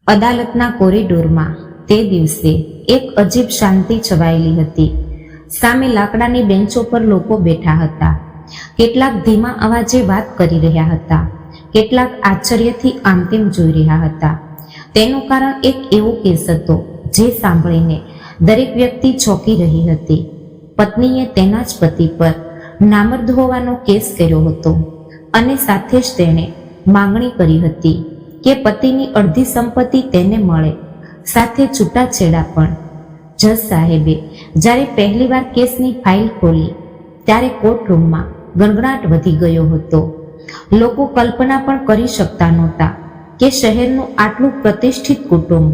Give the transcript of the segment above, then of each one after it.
અદાલતના કોરિડોરમાં તે દિવસે એક અજીબ શાંતિ છવાયેલી હતી. સામે લાકડાની બેન્ચો પર લોકો બેઠા હતા. કેટલાક ધીમા અવાજે વાત કરી રહ્યા હતા, કેટલાક આશ્ચર્યથી આમતેમ જોઈ રહ્યા હતા. તેનું કારણ એક એવો કેસ હતો જે સાંભળીને દરેક વ્યક્તિ ચોંકી રહી હતી. પત્નીએ તેના જ પતિ પર નામર્દ હોવાનો કેસ કર્યો હતો અને સાથે જ તેણે માંગણી કરી હતી કે પતિની અડધી સંપત્તિ તેને મળે, સાથે છૂટાછેડા પણ. જજ સાહેબે જ્યારે પહેલીવાર કેસની ફાઇલ ખોલી ત્યારે કોર્ટરૂમમાં ગણગણાટ વધી ગયો હતો. લોકો કલ્પના પણ કરી શકતા નહોતા કે શહેરનું આટલું પ્રતિષ્ઠિત કુટુંબ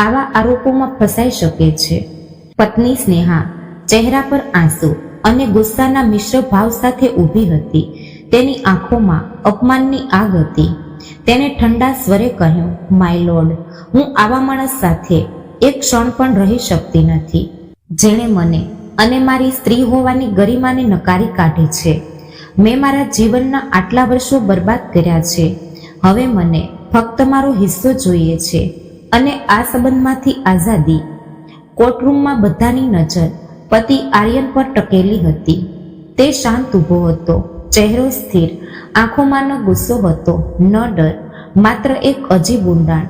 આવા આરોપોમાં ફસાઈ શકે છે. પત્ની સ્નેહા ચહેરા પર આંસુ અને ગુસ્સાના મિશ્ર ભાવ સાથે ઊભી હતી. તેની આંખોમાં અપમાનની આગ હતી. તેણે ઠંડા સ્વરે કહ્યું, માય લોર્ડ, હું આવા માણસ સાથે એક ક્ષણ પણ રહી શકતી નથી, જેણે મને અને મારી સ્ત્રી હોવાની ગરિમાને નકારી કાઢી છે. મેં મારા જીવનના આટલા વર્ષો બરબાદ કર્યા છે. હવે મને ફક્ત મારો હિસ્સો જોઈએ છે અને આ સંબંધમાંથી આઝાદી. કોર્ટરૂમમાં બધાની નજર પતિ આર્યન પર ટકેલી હતી. તે શાંત ઊભો હતો, ચહેરો સ્થિર, આંખોમાં ન ગુસ્સો હતો, ન ડર, માત્ર એક અજીબ ઊંડાણ.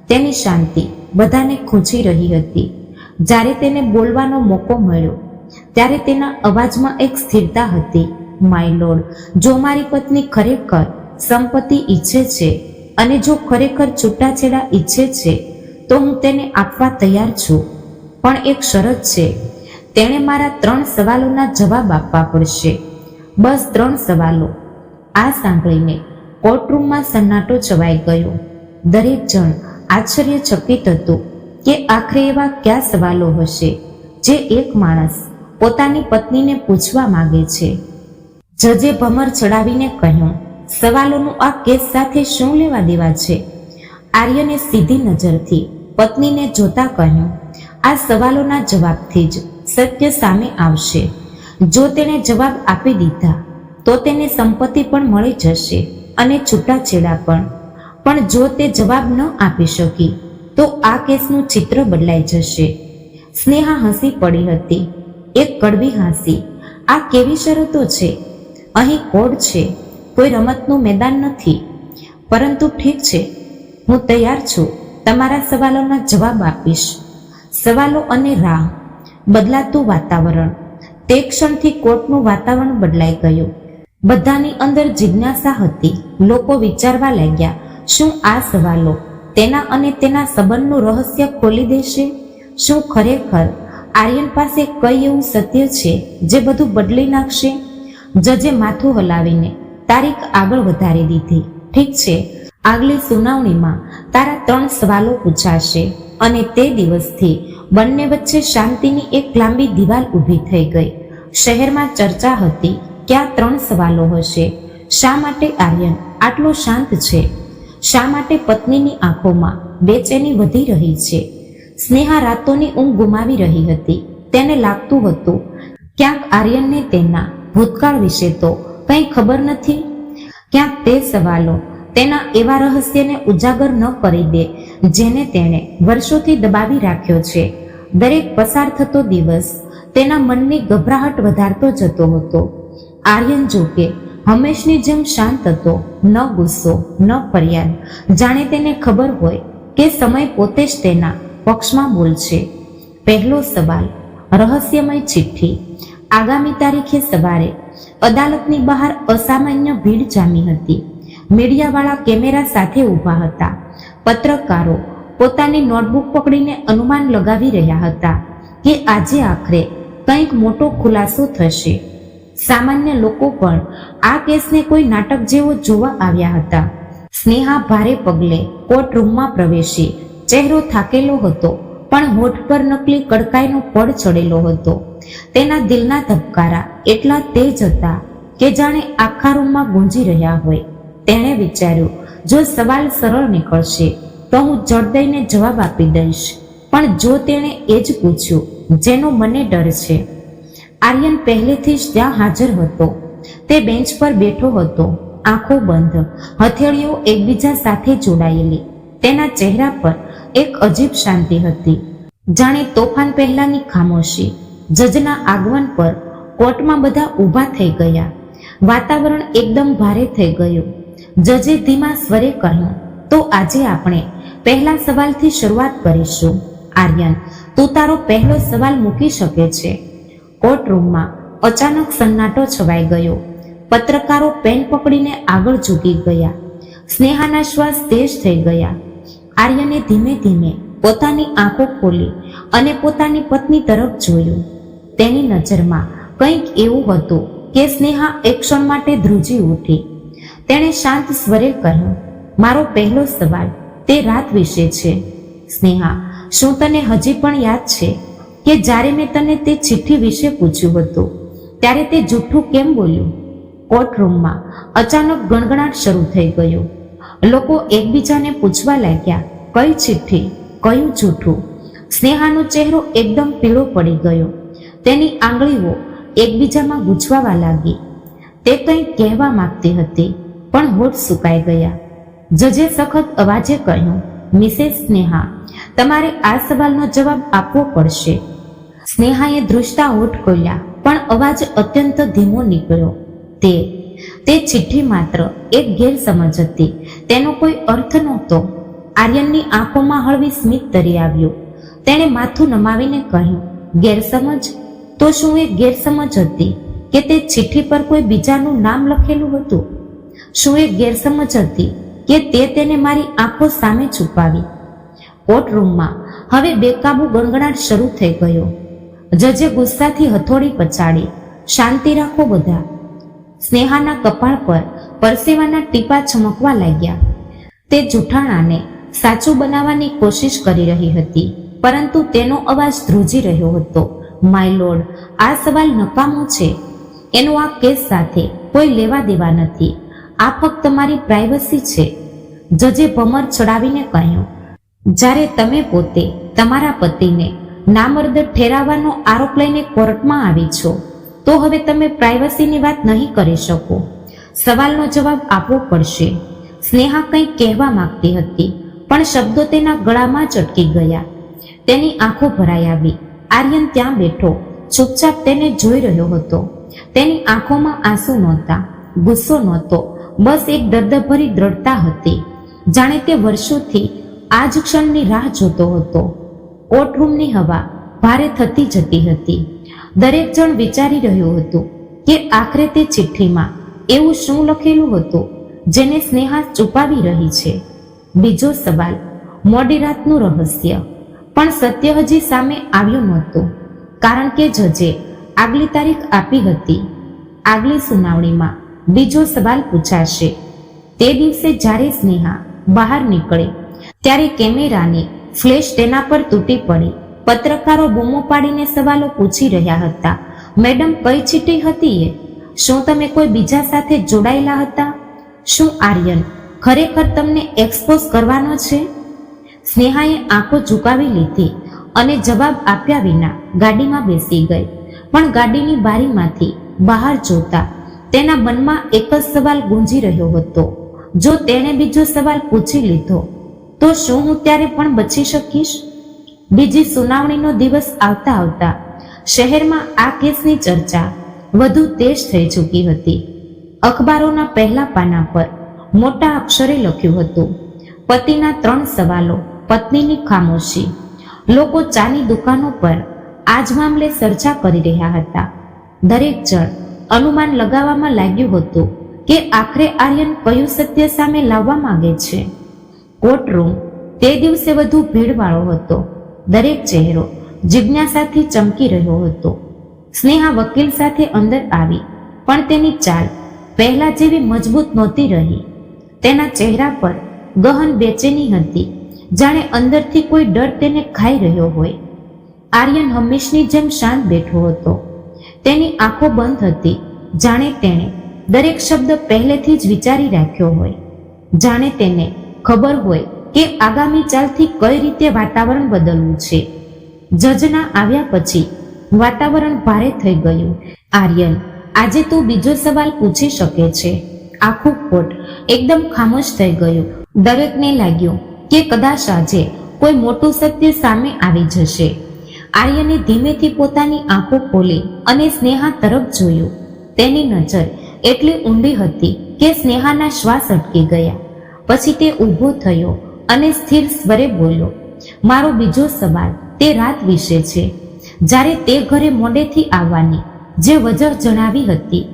તેની શાંતિ બધાને ખૂંચી રહી હતી. જ્યારે તેને બોલવાનો મોકો મળ્યો ત્યારે તેના અવાજમાં એક સ્થિરતા હતી. માય લોર્ડ, જો મારી પત્ની ખરેખર સંપત્તિ ઈચ્છે છે અને જો ખરેખર છૂટાછેડા ઈચ્છે છે તો હું તેને આપવા તૈયાર છું. પણ એક શરત છે, તેણે મારા 3 સવાલોના જવાબ આપવા પડશે. બસ 3 સવાલો. આ સાંભળીને કોર્ટરૂમમાં સન્નાટો છવાઈ ગયો. દરેક જણ આશ્ચર્યચકિત હતું કે આખરે એવા કયા સવાલો હશે જે એક માણસ પોતાની પત્નીને પૂછવા માંગે છે. જજે ભમર ચડાવીને કહ્યું, સવાલોનું આ કેસ સાથે શું લેવા દેવા છે? આર્યને સીધી નજરથી પત્નીને જોતા કહ્યું, આ સવાલોના જવાબથી જ સત્ય સામે આવશે. જો તેણે જવાબ આપી દીધા તો તેને સંપત્તિ પણ મળી જશે અને છૂટાછેડા પણ. પણ જો તે જવાબ ન આપી શકી તો આ કેસનું ચિત્ર બદલાઈ જશે. સ્નેહા હસી પડી હતી, એક કડવી હાંસી. આ કેવી શરતો છે? અહીં કોર્ટ છે, કોઈ રમતનું મેદાન નથી. પરંતુ ઠીક છે, હું તૈયાર છું, તમારા સવાલોના જવાબ આપીશ. સવાલો અને રાહ. બદલાતું વાતાવરણ. તે ક્ષણથી કોર્ટનું વાતાવરણ બદલાઈ ગયું. બધાની અંદર જિજ્ઞાસા હતી. લોકો વિચારવા લાગ્યા, શું આ સવાલો તેના અને તેના સંબંધનું રહસ્ય ખોલી દેશે? શું ખરેખર આર્યન પાસે કઈ એવું સત્ય છે જે બધું બદલી નાખશે? જજે માથું હલાવીને તારીખ આગળ વધારી દીધી. ઠીક છે, આગલી સુનાવણીમાં તારા 3 સવાલો પૂછાશે. અને તે દિવસથી બંને વચ્ચે શાંતિની એક લાંબી દિવાલ ઊભી થઈ ગઈ. શહેરમાં ચર્ચા હતી કે આ 3 સવાલો હશે. શા માટે આર્યન આટલો શાંત છે? શા માટે પત્નીની આંખોમાં બેચેની વધી રહી છે? સ્નેહા રાતોની ઊંઘ ગુમાવી રહી હતી. તેને લાગતું હતું ક્યાંક આર્યનને તેના ભૂતકાળ વિશે તો કંઈ ખબર નથી. ક્યાંક તે સવાલો તેના એવા રહસ્યને ઉજાગર ન કરી દે જેને તેણે વર્ષોથી દબાવી રાખ્યો છે. દરેક પસાર થતો દિવસ તેના મનની ગભરાહટ વધારતો જતો હતો. આર્યન જોકે હંમેશની જેમ શાંત હતો, ન ગુસ્સો, ન ફરિયાદ. જાણે તેને ખબર હોય કે સમય પોતે જ તેના પક્ષમાં બોલશે. પહેલો સવાલ, રહસ્યમય ચિઠ્ઠી. આગામી તારીખે સવારે અદાલતની બહાર અસામાન્ય ભીડ જામી હતી. મીડિયાવાળા કેમેરા સાથે ઊભા હતા. પત્રકારો પોતાની નોટબુક પકડીને અનુમાન લગાવી રહ્યા હતા કે આજે આખરે કંઈક મોટો ખુલાસો થશે. સામાન્ય લોકો પણ આ કેસને કોઈ નાટક જેવો જોવા આવ્યા હતા. સ્નેહા ભારે પગલે કોર્ટરૂમમાં પ્રવેશી. ચહેરો થાકેલો હતો, પણ હોઠ પર નકલી કડકાઈનો પડ ચડેલો હતો. તેના દિલના ધબકારા એટલા તેજ હતા કે જાણે આખા રૂમમાં ગુંજી રહ્યા હોય. તેણે વિચાર્યું, જો સવાલ સરળ નીકળશે તો હું જડ દઈને જવાબ આપી દઈશ. પણ જો તેણે એ જ પૂછ્યું જેનો મને ડર છે. આર્યન પહેલેથી જ ત્યાં હાજર હતો. તે બેન્ચ પર બેઠો હતો, આંખો બંધ, હથેળીઓ એકબીજા સાથે જોડાયેલી. તેના ચહેરા પર એક અજીબ શાંતિ હતી, જાણે તોફાન પહેલાની ખામોશી. જજના આગમન પર કોર્ટમાં બધા ઊભા થઈ ગયા. વાતાવરણ એકદમ ભારે થઈ ગયું. જજે ધીમા સ્વરે કહ્યું, તો આજે આપણે પહેલા સવાલથી શરૂઆત કરીશું. આર્યન, તું તારો પહેલો સવાલ મૂકી શકે છે. કોર્ટરૂમમાં અચાનક સન્નાટો છવાઈ ગયો. પત્રકારો પેન પકડીને આગળ ઝૂકી ગયા. સ્નેહાના શ્વાસ તેજ થઈ ગયા. આર્યને ધીમે ધીમે પોતાની આંખો ખોલી અને પોતાની પત્ની તરફ જોયું. તેની નજરમાં કંઈક એવું હતું કે સ્નેહા એક ક્ષણ માટે ધ્રુજી ઉઠી. તેણે શાંત સ્વરે કહ્યું, મારો પહેલો સવાલ તે રાત વિશે છે. સ્નેહા, શું તને હજી પણ યાદ છે કે જ્યારે મેં તને તે ચિઠ્ઠી વિશે પૂછ્યું હતું ત્યારે તે જૂઠું કેમ બોલ્યું? કોર્ટરૂમમાં અચાનક ગણગણાટ શરૂ થઈ ગયો. લોકો એકબીજાને પૂછવા લાગ્યા, કઈ ચિઠ્ઠી, કયું જૂઠું? સ્નેહાનો ચહેરો એકદમ પીળો પડી ગયો. તેની આંગળીઓ એકબીજામાં ગૂંચવાવા લાગી. તે કંઈ કહેવા માંગતી હતી પણ હોઠ સુકાઈ ગયા. જજે સખત અવાજે કહ્યું, મિસેસ સ્નેહા, તમારે આ સવાલનો જવાબ આપવો પડશે. સ્નેહાએ ધ્રુજતા હોઠ ખોલ્યા પણ અવાજ અત્યંત ધીમો નીકળ્યો. તે ચિઠ્ઠી માત્ર એક ગેરસમજ હતી, તેનો કોઈ અર્થ નહોતો. આર્યનની આંખોમાં હળવી સ્મિત તરી આવ્યું. તેણે માથું નમાવીને કહ્યું, ગેરસમજ? તો શું એ ગેરસમજ હતી કે તે ચિઠ્ઠી પર કોઈ બીજાનું નામ લખેલું હતું? શું એ ગેરસમજ હતી કે તે તેને મારી આંખો સામે છુપાવી? કોર્ટરૂમમાં હવે બેકાબુ ગણગણાટ શરૂ થઈ ગયો. જજે ગુસ્સાથી હથોડી પછાડી, શાંતિ રાખો બધા. સ્નેહાના કપાળ પર પરસેવાના ટીપા ચમકવા લાગ્યા. તે જૂઠાણાને સાચું બનાવવાની કોશિશ કરી રહી હતી, પરંતુ તેનો અવાજ ધ્રુજી રહ્યો હતો. માય લોર્ડ, આ સવાલ નકામો છે. એનો આ કેસ સાથે કોઈ લેવા દેવા નથી. આ ફક્ત તમારી પ્રાઇવસી છે. જજે ભમર ચડાવીને કહ્યું, જ્યારે તમે પોતે તમારા પતિને નામર્દ ઠેરાવવાનો આરોપ લઈને કોર્ટમાં આવી છો તો હવે તમે પ્રાઇવસીની વાત નહીં કરી શકો. સવાલનો જવાબ આપવો પડશે. સ્નેહા કંઈક કહેવા માંગતી હતી પણ શબ્દો તેના ગળામાં જ અટકી ગયા. તેની આંખો ભરાઈ આવી. આર્યન ત્યાં બેઠો ચૂપચાપ તેને જોઈ રહ્યો હતો. તેની આંખોમાં આંસુ નહોતા, ગુસ્સો નહોતો, બસ એક દર્દભરી દ્રઢતા હતી, જાણે તે વર્ષોથી આ જ ક્ષણની રાહ જોતો હતો. કોર્ટરૂમની હવા ભારે થતી જતી હતી. દરેક જણ વિચારી રહ્યું હતું કે આખરે તે ચિઠ્ઠીમાં એવું શું લખેલું હતું જેને સ્નેહા છુપાવી રહી છે. બીજો સવાલ, મોડી રાતનું રહસ્ય. પણ સત્ય હજી સામે આવ્યું નહોતું, કારણ કે જજે આગલી તારીખ આપી હતી. આગલી સુનાવણીમાં બીજો સવાલ પૂછાશે. તે દિવસે જ્યારે સ્નેહા બહાર નીકળે ત્યારે કેમેરાની ફ્લેશ તેના પર તૂટી પડી. પત્રકારો બૂમો પાડીને સવાલો પૂછી રહ્યા હતા. મેડમ, કઈ ચિઠ્ઠી હતી એ? શું તમે કોઈ બીજા સાથે જોડાયેલા હતા? શું આર્યન ખરેખર તમને એક્સપોઝ કરવાનો છે? સ્નેહાએ આંખો ઝુકાવી લીધી અને જવાબ આપ્યા વિના ગાડીમાં બેસી ગઈ. પણ ગાડીની બારીમાંથી બહાર જોતા તેના મનમાં એક જ સવાલ ગુંજી રહ્યો હતો, જો તેણે બીજો સવાલ પૂછી લીધો તો શું હું ત્યારે પણ બચી શકીશ? બીજી સુનાવણીનો દિવસ આવતા આવતા શહેરમાં આ કેસની ચર્ચા વધુ તેજ થઈ ચૂકી હતી. અખબારોના પહેલા પાના પર મોટા અક્ષરે લખ્યું હતું, પતિના 3 સવાલો, પત્નીની ખામોશી. લોકો ચાની દુકાનો પર આ જ મામલે ચર્ચા કરી રહ્યા હતા. દરેક જણ અનુમાન લગાવવામાં લાગ્યું હતું કે આખરે આર્યન કયું સત્ય સામે લાવવા માંગે છે. કોર્ટરૂમ તે દિવસે વધુ ભીડવાળો હતો. દરેક ચહેરો જિજ્ઞાસાથી ચમકી રહ્યો હતો. સ્નેહા વકીલ સાથે અંદર આવી પણ તેની ચાલ પહેલા જેવી મજબૂત નહોતી રહી. તેના ચહેરા પર ગહન બેચેની હતી, જાણે અંદરથી કોઈ ડર તેને ખાઈ રહ્યો હોય. આર્યન હંમેશની જેમ શાંત બેઠો હતો. તેની આંખો બંધ હતી, જાણે તેણે દરેક શબ્દ પહેલેથી જ વિચારી રાખ્યો હોય. જાણે તેને ખબર હોય કે આગામી ચાલથી કઈ રીતે વાતાવરણ બદલવું છે. જજના આવ્યા પછી વાતાવરણ ભારે થઈ ગયું. આર્યન, આજે તું બીજો સવાલ પૂછી શકે છે. આખું કોર્ટ એકદમ ખામોશ થઈ ગયું. દરેકને લાગ્યું કે કદાચ આજે કોઈ મોટું સત્ય સામે આવી જશે. આર્યને ધીમેથી પોતાની આંખો ખોલી અને સ્નેહા તરફ જોયું. તેની નજર એટલી ઊંડી હતી કે સ્નેહાના શ્વાસ અટકી ગયા. પછી તે ઊભો થયો અને સ્થિર સ્વરે બોલ્યો, મારો બીજો સવાલ તે રાત વિશે છે, જ્યારે તે ઘરે મોડેથી આવવાની જે વજહ જણાવી હતી.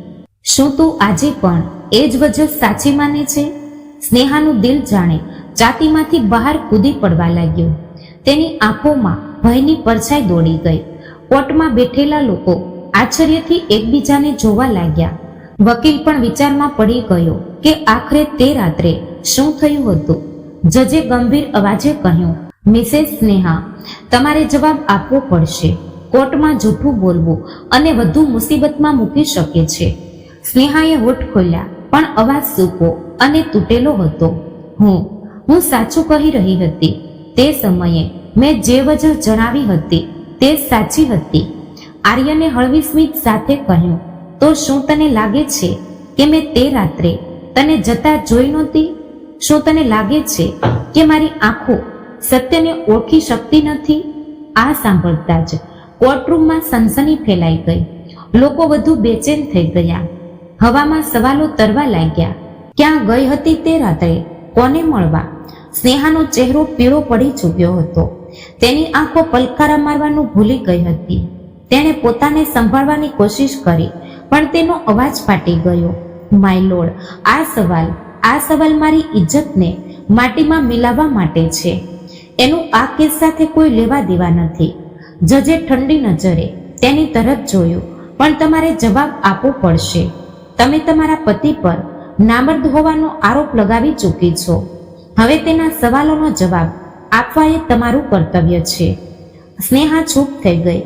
શું તું આજે પણ એ જ વજહ સાચી માને છે? સ્નેહાનું દિલ જાણે છાતીમાંથી બહાર કૂદી પડવા લાગ્યું. તેની આંખોમાં ભયની પરછાઈ દોડી ગઈ. કોર્ટમાં બેઠેલા લોકો આશ્ચર્યથી એકબીજાને જોવા લાગ્યા. વકીલ પણ વિચારમાં પડી ગયો કે આખરે તે રાત્રે શું થયું હતું. જજે ગંભીર અવાજે કહ્યું, મિસેસ સ્નેહા, તમારે જવાબ આપવો પડશે. કોર્ટમાં જૂઠું બોલવું અને વધુ મુસીબતમાં મૂકી શકે છે. સ્નેહાએ હોઠ ખોલ્યા, પણ અવાજ સૂકો અને તૂટેલો હતો. હું સાચું કહી રહી હતી. તે સમયે મેં જે વજહ જણાવી હતી તે સાચી હતી. આર્યને હળવી સ્મિત સાથે કહ્યું, તો શું તને લાગે છે કે મેં તે રાત્રે તને જતા જોઈ નહોતી? શું તને લાગે છે કે મારી આંખો સત્યને ઓળખી શકતી નથી? આ સાંભળતા જ કોર્ટરૂમમાં સનસની ફેલાઈ ગઈ. લોકો વધુ બેચેન થઈ ગયા. હવામાં સવાલો તરવા લાગ્યા. ક્યાં ગઈ હતી તે રાત્રે? કોને મળવા? સ્નેહાનો ચહેરો પીળો પડી ચૂક્યો હતો. તેની આંખો પલકારા મારવાનું ભૂલી ગઈ હતી. તેણે પોતાને સંભાળવાની કોશિશ કરી, પણ તેનો અવાજ ફાટી ગયો. માય લોર્ડ, આ સવાલ મારી ઇજ્જતને માટીમાં મિલાવવા માટે છે. એનું આ કેસ સાથે કોઈ લેવા દેવા નથી. જજે ઠંડી નજરે તેની તરફ જોયું, પણ તમારે જવાબ આપવો પડશે. તમે તમારા પતિ પર નામર્દ હોવાનો આરોપ લગાવી ચૂકી છો. હવે તેના સવાલોનો જવાબ આપવા એ તમારું કર્તવ્ય છે. સ્નેહા ચૂપ થઈ ગઈ.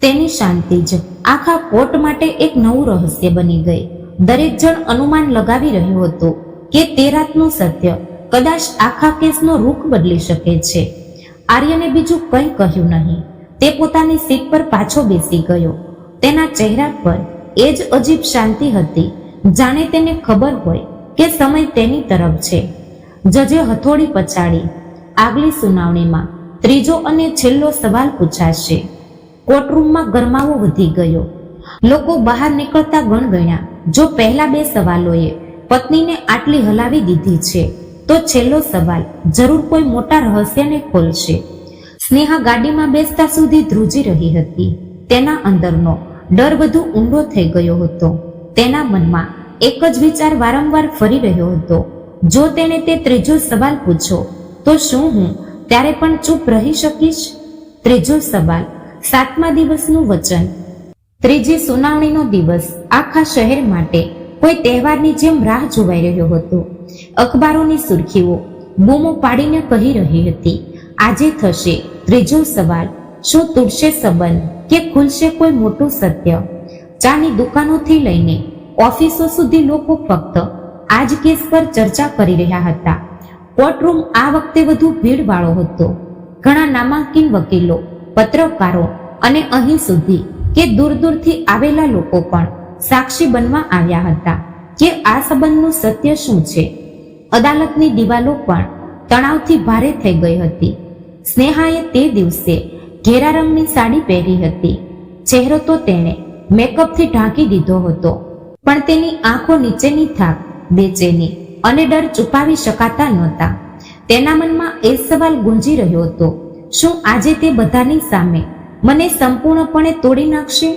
તેની શાંતિ જ આખા કોર્ટ માટે એક નવું રહસ્ય બની ગઈ. દરેક જણ અનુમાન લગાવી રહ્યું હતું કે તે રાતનું સત્ય કદાચ આખા કેસનો રૂખ બદલી શકે છે. આર્યને બીજું કંઈ કહ્યું નહીં. તે પોતાની સીટ પર પાછો બેસી ગયો. તેના ચહેરા પર એ જ અજીબ શાંતિ હતી, જાણે તેને ખબર હોય કે સમય તેની તરફ છે. જજે હથોડી પછાડી. આગલી સુનાવણીમાં ત્રીજો અને છેલ્લો સવાલ પૂછાશે. કોર્ટરૂમમાં ગરમાવો વધી ગયો. લોકો બહાર નીકળતા ગણગણ્યા. જો પહેલા બે સવાલોએ પત્નીને આટલી હલાવી દીધી છે, તો છેલ્લો સવાલ જરૂર કોઈ મોટા રહસ્યને ખોલશે. સ્નેહા ગાડીમાં બેસતા સુધી ધ્રુજી રહી હતી. તેના અંદરનો ડર વધુ ઊંડો થઈ ગયો હતો. તેના મનમાં એક જ વિચાર વારંવાર ફરી રહ્યો હતો, જો તેણે તે ત્રીજો સવાલ પૂછ્યો તો શું હું ત્યારે પણ ચૂપ રહી શકીશ? ત્રીજો સવાલ, 7મા દિવસનું વચન. ત્રીજી સુનાવણીનો દિવસ આખા શહેર માટે કોઈ તહેવારની જેમ રાહ જોવાઈ રહ્યો હતો. અખબારોની સુર્ખીઓ બૂમો પાડીને કહી રહી હતી, આજે થશે ત્રીજો સવાલ. શું તૂટશે સંબંધ કે ખુલશે કોઈ મોટું સત્ય? ચાની દુકાનોથી લઈને ઓફિસો સુધી લોકો ફક્ત આ જ કેસ પર ચર્ચા કરી રહ્યા હતા. કોર્ટરૂમ આ વખતે વધુ ભીડવાળો હતો. ઘણા નામાંકિત વકીલો, પત્રકારો અને અહીં સુધી કે દૂર દૂરથી આવેલા લોકો પણ સાક્ષી બનવા આવ્યા હતા કે આ સંબંધનું સત્ય શું છે. અદાલતની દિવાલો પણ તણાવથી ભારે થઈ ગઈ હતી. સ્નેહાએ તે દિવસે ઘેરા રંગની સાડી પહેરી હતી. ચહેરો તો તેણે મેકઅપથી ઢાંકી દીધો હતો, પણ તેની આંખો નીચેની થાક, બેચેની અને ડર છુપાવી શકાતા નહોતા. તેના મનમાં એ સવાલ ગુંજી રહ્યો હતો, શું આજે તે બધાની સામે મને સંપૂર્ણપણે તોડી નાખશે?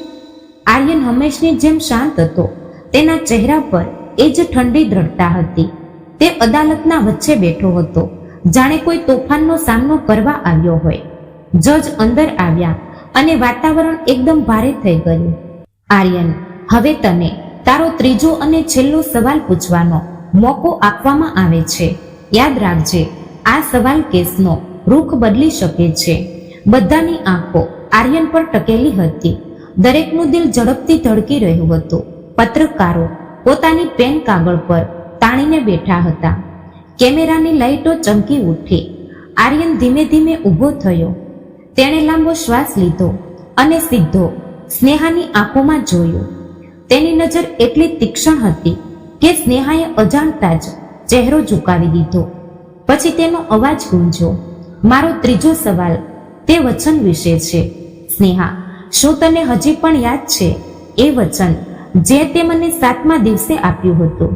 આર્યન હંમેશની જેમ શાંત હતો. તેના ચહેરા પર એ જ ઠંડી દ્રઢતા હતી. તે અદાલતના વચ્ચે બેઠો હતો, જાણે કોઈ તોફાનનો સામનો કરવા આવ્યો હોય. જજ અંદર આવ્યા અને વાતાવરણ એકદમ ભારે થઈ ગયું. આર્યન, હવે તને તારો ત્રીજો અને છેલ્લો સવાલ પૂછવાનો મોકો આપવામાં આવે છે. યાદ રાખજે, આ સવાલ કેસનો રૂખ બદલી શકે છે. બધાની આંખો આર્યન પર ટકેલી હતી. દરેકનું દિલ ઝડપથી ધડકી રહ્યું હતું. પત્રકારો પોતાની પેન કાગળ પર તાણીને બેઠા હતા. કેમેરાની લાઈટો ચમકી ઉઠી. આર્યન ધીમે ધીમે ઊભો થયો. તેણે લાંબો શ્વાસ લીધો અને સીધો સ્નેહાની આંખોમાં જોયું. તેની નજર એટલી તીક્ષ્ણ હતી કે સ્નેહાએ અજાણતા જ ચહેરો ઝુકાવી દીધો. પછી તેનો અવાજ ગુંજ્યો, મારો ત્રીજો સવાલ તે વચન વિશે છે. સ્નેહા, શું તને હજી પણ યાદ છે એ વચન જે તે મને 7મા દિવસે આપ્યું હતું?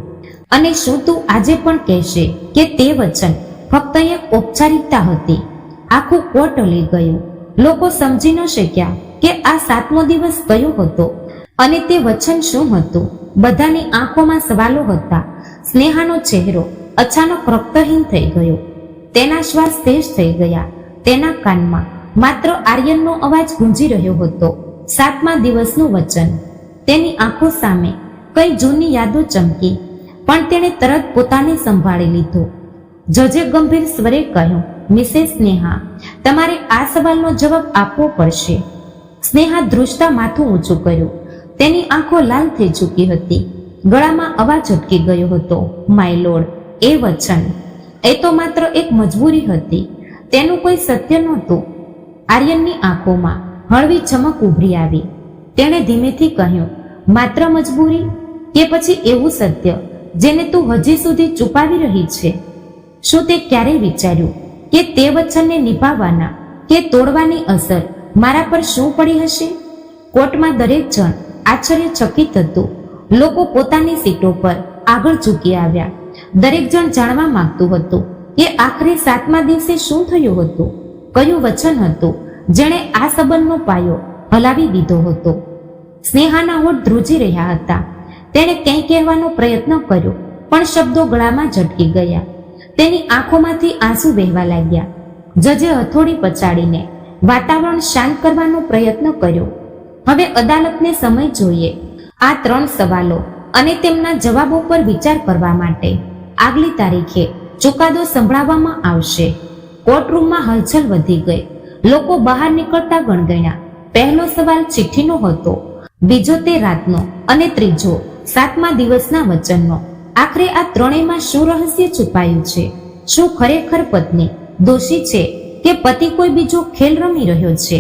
અને શું તું આજે પણ કહેશે કે તે વચન ફક્ત એક ઔપચારિકતા હતી? આખું કોર્ટ હલી ગયું. લોકો સમજી ન શક્યા કે આ 7મો દિવસ કયો હતો અને તે વચન શું હતું. બધાની આંખોમાં સવાલો હતા. સ્નેહાનો ચહેરો અચાનક રક્તહીન થઈ ગયો. તેના શ્વાસ તેજ થઈ ગયા. તેના કાનમાં માત્ર આર્યનનો અવાજ ગુંજી રહ્યો હતો. 7મા દિવસનું વચન. તેની આંખો સામે કઈ જૂની યાદો ચમકી, પણ તેણે તરત પોતાને સંભાળી લીધો. જજે ગંભીર સ્વરે કહ્યું, મિસેસ સ્નેહા, તમારે આ સવાલનો જવાબ આપવો પડશે. સ્નેહા ધ્રુજતા માથું ઊંચું કર્યું. તેની આંખો લાલ થઈ ચૂકી હતી. ગળામાં અવાજ અટકી ગયો હતો. માય લોર્ડ, એ વચન, એ તો માત્ર એક મજબૂરી હતી. તેનું કોઈ સત્ય નહોતું. આર્યનની આંખોમાં હળવી ચમક ઉભરી આવી. તેણે ધીમેથી કહ્યું, માત્ર મજબૂરી કે પછી એવું સત્ય જેને તું હજી સુધી છુપાવી રહી છે? શું તે ક્યારેય વિચાર્યું કે તે વચનને નિભાવવાના કે તોડવાની અસર મારા પર શું પડી હશે? કોર્ટમાં દરેક જણ આશ્ચર્યચકિત હતું. લોકો પોતાની સીટો પર આગળ ઝૂકી આવ્યા. દરેક જણ જાણવા માંગતું હતું કે આખરે 7મા દિવસે શું થયું હતું. કયું વચન હતું જેણે આ સંબંધનો પાયો હલાવી દીધો હતો? સ્નેહાના હોઠ ધ્રુજી રહ્યા હતા. તેણે કંઈ કહેવાનો પ્રયત્ન કર્યો, પણ શબ્દો ગળામાં ઝટકી ગયા. તેની આંખોમાંથી આંસુ વહેવા લાગ્યા. જજે હથોડી પછાડીને વાતાવરણ શાંત કરવાનો પ્રયત્ન કર્યો. હવે અદાલતને સમય જોઈએ આ 3 સવાલો અને તેમના જવાબો પર વિચાર કરવા માટે. આગલી તારીખે ચુકાદો સંભળાવવામાં આવશે. કોર્ટરૂમમાં હલચલ વધી ગઈ. લોકો બહાર નીકળતા ગણગણ્યા. પહેલો સવાલ ચિઠ્ઠીનો હતો, બીજો તે રાતનો અને ત્રીજો 7મા દિવસના વચનનો. આખરે આ ત્રણેયમાં શું રહસ્ય છુપાયું છે? શું ખરેખર પત્ની દોષી છે કે પતિ કોઈ બીજો ખેલ રમી રહ્યો છે?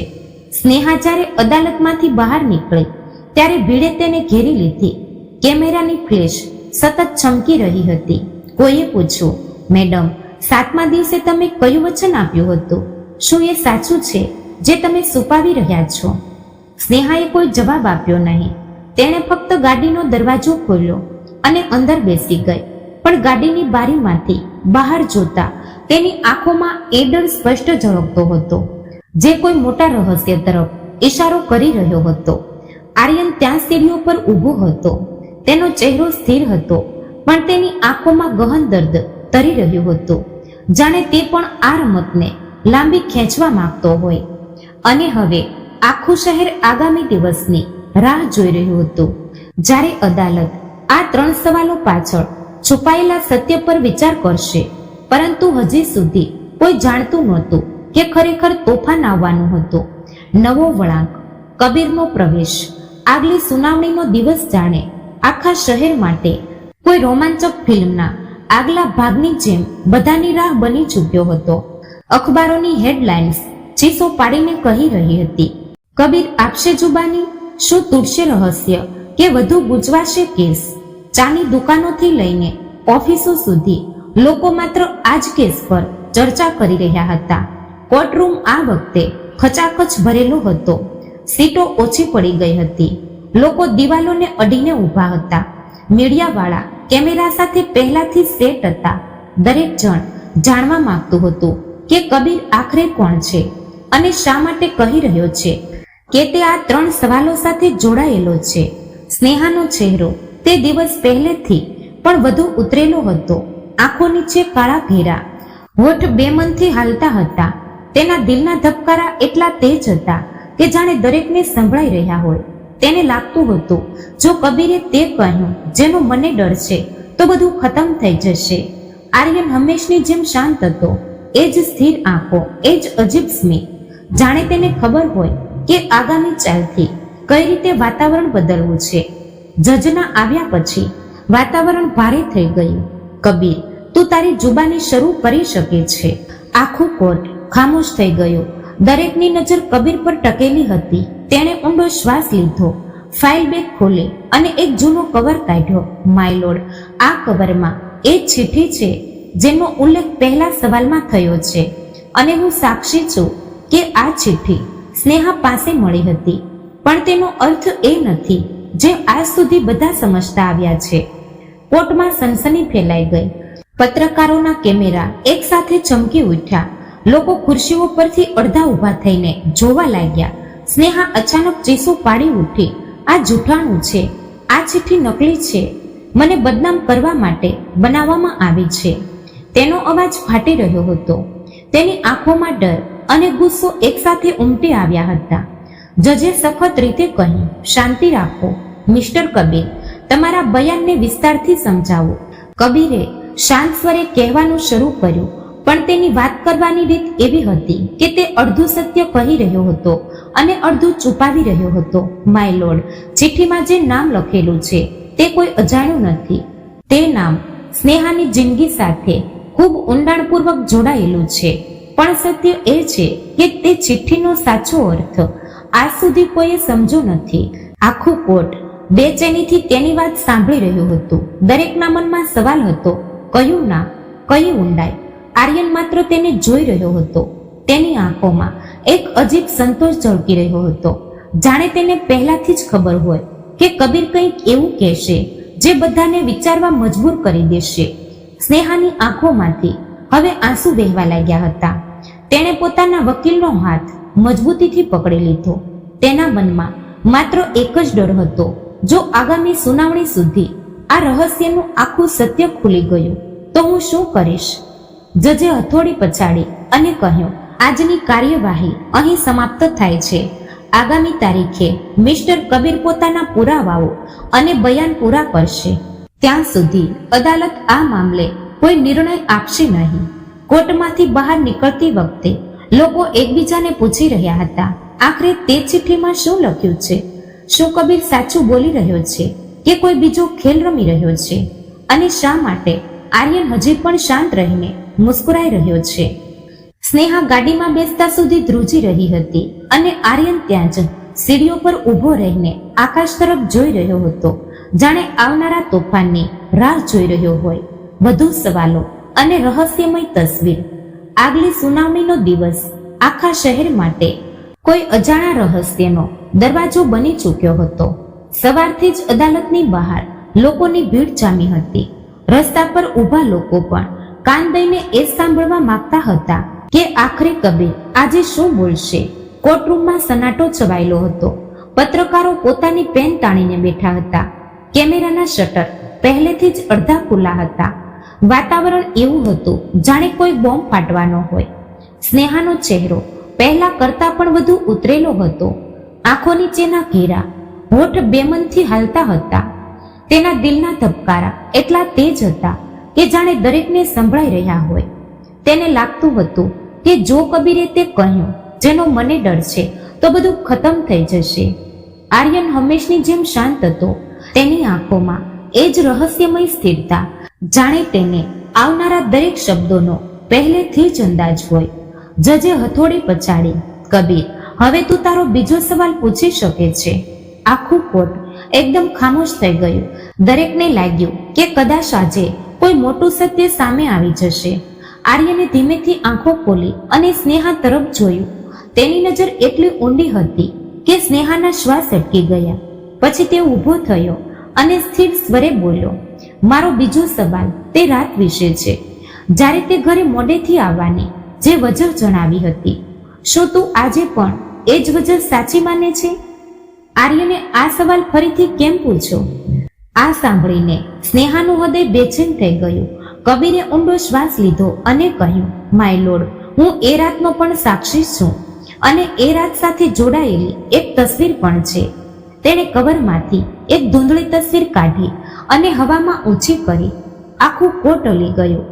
સ્નેહા જ્યારે અદાલતમાંથી બહાર નીકળી ત્યારે ભીડે તેને ઘેરી લીધી. કેમેરાની ફ્લેશ સતત ચમકી રહી હતી. કોઈએ પૂછ્યું, મેડમ, 7મા દિવસે તમે કયું વચન આપ્યું હતું? શું એ સાચું છે જે તમે છુપાવી રહ્યા છો? સ્નેહાએ કોઈ જવાબ આપ્યો નહીં. તેણે ફક્ત ગાડીનો દરવાજો ખોલ્યો અને અંદર બેસી ગઈ. પણ ગાડીની બારીમાંથી બહાર જોતા તેની આંખોમાં એ ડર સ્પષ્ટ ઝળકતો હતો જે કોઈ મોટા રહસ્ય તરફ ઈશારો કરી રહ્યો હતો. આર્યન ત્યાં સીડીઓ પર ઊભો હતો. તેનો ચહેરો સ્થિર હતો, પણ તેની આંખોમાં ગહન દર્દ તરી રહ્યું હતું, જાણે તે પણ આ રમતને લાંબી ખેંચવા માંગતો હોય. અને હવે આખું શહેર આગામી દિવસની રાહ જોઈ રહ્યું હતું, જ્યારે અદાલત આ 3 સવાલો પાછળ છુપાયેલા સત્ય પર વિચાર કરશે. પરંતુ હજી સુધી કોઈ જાણતું નહોતું કે ખરેખર તોફાન આવવાનું હતું. નવો વળાંક, કબીરનો પ્રવેશ, આગલી સુનાવણીનો દિવસ જાણે આખા શહેર માટે કોઈ રોમાંચક ફિલ્મના આગલા ભાગની જેમ બધાની રાહ બની ચૂક્યો હતો. અખબારોની હેડલાઇન્સ ચીસો પાડીને કહી રહી હતી, કબીર આપશે જુબાની, શું તૂટશે રહસ્ય કે વધુ ગુંચવાશે કેસ? ચાની દુકાનોથી લઈને ઓફિસો સુધી લોકો માત્ર આ જ કેસ પર ચર્ચા કરી રહ્યા હતા. કોર્ટરૂમ આ વખતે ખચાખચ ભરેલો હતો. સીટો ઓછી પડી ગઈ હતી. લોકો દિવાલોને અડીને ઊભા હતા. મીડિયાવાળા કેમેરા સાથે પહેલાથી સેટ હતા. દરેક જણ જાણવા માંગતું હતું કે કબીર આખરે કોણ છે અને શા માટે કહી રહ્યો છે કે તે આ 3 સવાલો સાથે જોડાયેલો છે. સ્નેહાનો ચહેરો તે દિવસ પહેલેથી પણ વધુ ઉતરેલો હતો. આંખો નીચે કાળા ઘેરા, હોઠ બેમનથી હાલતા હતા. તેના દિલના ધબકારા એટલા તેજ હતા કે જાણે દરેકને સંભળાઈ રહ્યા હોય. તેને લાગતું હતું, જો કબીરે તે કહ્યું જેનો મને ડર છે તો બધું ખતમ થઈ જશે. આર્યન હંમેશની જેમ શાંત હતો. એ જ સ્થિર આંખો, એ જ અજીબ સ્મિત, જાણે તેને ખબર હોય કે આગામી ચાલથી કઈ રીતે વાતાવરણ બદલવું છે. જજના આવ્યા પછી વાતાવરણ ભારે થઈ ગયું. કબીર, તું તારી જુબાની શરૂ કરી શકે છે. આખું કોર્ટ ખામોશ થઈ ગયું. દરેકની નજર કબીર પર ટકેલી હતી. તેણે ઊંડો શ્વાસ લીધો, ફાઇલ બેગ ખોલી અને એક જૂનો કવર કાઢ્યો. માય લોર્ડ, આ કવરમાં એ ચિઠ્ઠી છે જેનો ઉલ્લેખ પહેલા સવાલમાં થયો છે. અને હું સાક્ષી છું કે આ ચિઠ્ઠી સ્નેહા પાસે મળી હતી, પણ તેનો અર્થ એ નથી જે આજ સુધી બધા સમજતા આવ્યા છે. કોર્ટમાં સનસની ફેલાઈ ગઈ. પત્રકારોના કેમેરા એક સાથે ચમકી ઉઠ્યા. લોકો ખુરશીઓ પરથી અડધા ઊભા થઈને જોવા લાગ્યા. સ્નેહા અચાનક ચીસો પાડી ઉઠી, આ જૂઠાણું છે, આ ચિઠ્ઠી નકલી છે, મને બદનામ કરવા માટે બનાવવામાં આવી છે. તેનો અવાજ ફાટી રહ્યો હતો. તેની આંખોમાં ડર અને ગુસ્સો એકસાથે ઉમટી આવ્યા હતા. જજે સખત રીતે કહ્યું, શાંતિ રાખો મિસ્ટર કબીર, તમારા બયાનને વિસ્તારથી સમજાવો. કબીરે શાંત સ્વરે કહેવાનું શરૂ કર્યું, પણ તેની વાત કરવાની રીત એવી હતી કે તે અડધું સત્ય કહી રહ્યો હતો અને અડધું છુપાવી રહ્યો હતો. માય લોર્ડ, ચિઠ્ઠીમાં જે નામ લખેલું છે તે કોઈ અજાણ્યું નથી. તે નામ સ્નેહાની જિંદગી સાથે ખૂબ ઊંડાણપૂર્વક જોડાયેલું છે. પણ સત્ય એ છે કે તે ચિઠ્ઠીનો સાચો અર્થ આજ સુધી કોઈએ સમજ્યો નથી. આખું કોર્ટ બેચેનીથી તેની વાત સાંભળી રહ્યું હતું. દરેકના મનમાં સવાલ હતો, કયું નામ, કઈ ઊંડાઈ? આર્યન માત્ર તેને જોઈ રહ્યો હતો. તેની આંખોમાં એક અજીબ સંતોષ ઝળકી રહ્યો હતો, જાણે તેને પહેલાથી જ ખબર હોય કે કબીર કંઈક એવું કહેશે જે બધાને વિચારવા મજબૂર કરી દેશે. સ્નેહાની આંખોમાંથી હવે આંસુ વહેવા લાગ્યા હતા. તેણે પોતાના વકીલનો હાથ મજબૂતીથી પકડી લીધો. તેના મનમાં માત્ર એક જ ડર હતો, જો આગામી સુનાવણી સુધી આ રહસ્યનું આખું સત્ય ખુલી ગયું તો હું શું કરીશ? જજે હથોડી પછાડી અને કહ્યું, આજની કાર્યવાહી અહીં સમાપ્ત થાય છે. આગામી તારીખે મિસ્ટર કબીર પોતાના પુરાવાઓ અને બયાન પૂરા કરશે. ત્યાં સુધી અદાલત આ મામલે કોઈ નિર્ણય આપશે નહીં. કોર્ટમાંથી બહાર નીકળતી વખતે લોકો એકબીજાને પૂછી રહ્યા હતા, આખરે તે ચિઠ્ઠીમાં શું લખ્યું છે? શું કબીર સાચું બોલી રહ્યો છે કે કોઈ બીજો ખેલ રમી રહ્યો છે? અને શા માટે આર્યન હજી પણ શાંત રહીને મુસ્કુરાઈ રહ્યો છે? સ્નેહા ગાડીમાં બેસતા સુધી ધ્રુજી રહી હતી અને આર્યન ત્યાં જ સીડીઓ પર ઊભો રહીને આકાશ તરફ જોઈ રહ્યો હતો, જાણે આવનારા તોફાનની રાહ જોઈ રહ્યો હોય. વધુ સવાલો અને રહસ્યમય તસવીર. આગલી સુનાવણીનો દિવસ આખા શહેર માટે કોઈ અજાણા રહસ્યનો દરવાજો બની ચૂક્યો હતો. સવારથી જ અદાલતની બહાર લોકોની ભીડ જામી હતી. રસ્તા પર ઊભા લોકો પણ કાન દઈને એ સાંભળવા માંગતા હતા કે આખરે કબીર આજે શું બોલશે. કોર્ટરૂમમાં સન્નાટો છવાયેલો હતો. પત્રકારો પોતાની પેન તાણીને બેઠા હતા. કેમેરાના શટર પહેલેથી જ અડધા ખુલ્લા હતા. વાતાવરણ એવું હતું જાણે કોઈ બોમ્બ ફાટવાનો હોય. સ્નેહાનો ચહેરો પહેલા કરતા પણ વધુ ઉતરેલો હતો. આંખો નીચેના ઘેરા હોઠ બેમનથી હાલતા હતા. તેના દિલના ધબકારા એટલા તેજ હતા કે જાણે દરેકને સંભળાઈ રહ્યા હોય. તેને લાગતું હતું કે જો કબીરે તે કહ્યું જેનો મને ડર છે તો બધું ખતમ થઈ જશે. આર્યન હંમેશની જેમ શાંત હતો. તેની આંખોમાં એ જ રહસ્યમય સ્થિરતા, જાણે તેને આવનારા દરેક શબ્દોનો પહેલેથી જ અંદાજ હોય. જજે હથોડી પછાડી, કબીર હવે તું તારો બીજો સવાલ પૂછી શકે છે. આખું કોર્ટ એકદમ ખામોશ થઈ ગયું. દરેકને લાગ્યું કે કદાચ આજે કોઈ મોટું સત્ય સામે આવી જશે. આર્યને ધીમેથી આંખો ખોલી અને સ્નેહા તરફ જોયું. તેની નજર એટલી ઊંડી હતી કે સ્નેહાના શ્વાસ અટકી ગયા. પછી તે ઊભો થયો અને સ્થિર સ્વરે બોલ્યો, મારો બીજો સવાલ તે રાત વિશે છે, જ્યારે તે ઘરે મોડેથી આવવાની જે વજહ જણાવી હતી. શું તું આજે પણ એ જ વજહ સાચી માને છે? આર્યને આ સવાલ ફરીથી કેમ પૂછ્યો? આ સાંભળીને સ્નેહાનું હૃદય બેચેન થઈ ગયું. કબીરે ઊંડો શ્વાસ લીધો અને કહ્યું, માય લોર્ડ, હું એ રાતનો પણ સાક્ષી છું અને એ રાત સાથે જોડાયેલી એક તસવીર પણ છે. તેણે કવરમાંથી એક ધૂંધળી તસવીર કાઢી અને હવામાં ઊંચી કરી. આખું કોર્ટ હલી ગયું.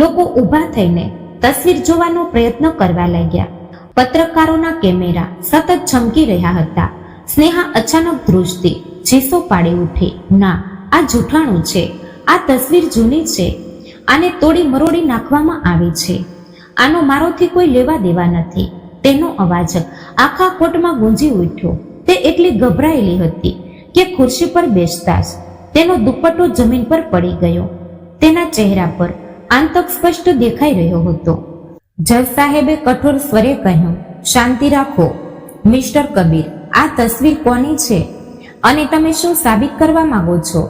લોકો ઊભા થઈને તસવીર જોવાનો પ્રયત્ન કરવા લાગ્યા. પત્રકારોના કેમેરા સતત ચમકી રહ્યા હતા. સ્નેહા અચાનક ધ્રુજતી ચીસો પાડી ઉઠી, ના, આ જૂઠાણું છે. આ તસવીર જૂની છે. આને તોડી મરોડી નાખવામાં આવી છે. આનો મારોથી કોઈ લેવા દેવા નથી. તેનો અવાજ આખા કોર્ટમાં ગુંજી ઉઠ્યો. તે એટલી ગભરાયેલી હતી કે ખુરશી પર બેસતા જ તેનો દુપટ્ટો જમીન પર પડી ગયો. તેના ચહેરા પર આંતક સ્પષ્ટ દેખાઈ રહ્યો હતો. જજ સાહેબે કઠોર સ્વરે કહ્યું, શાંતિ રાખો મિસ્ટર કબીર, આ તસવીર કોની છે અને તમે શું સાબિત કરવા માંગો છો?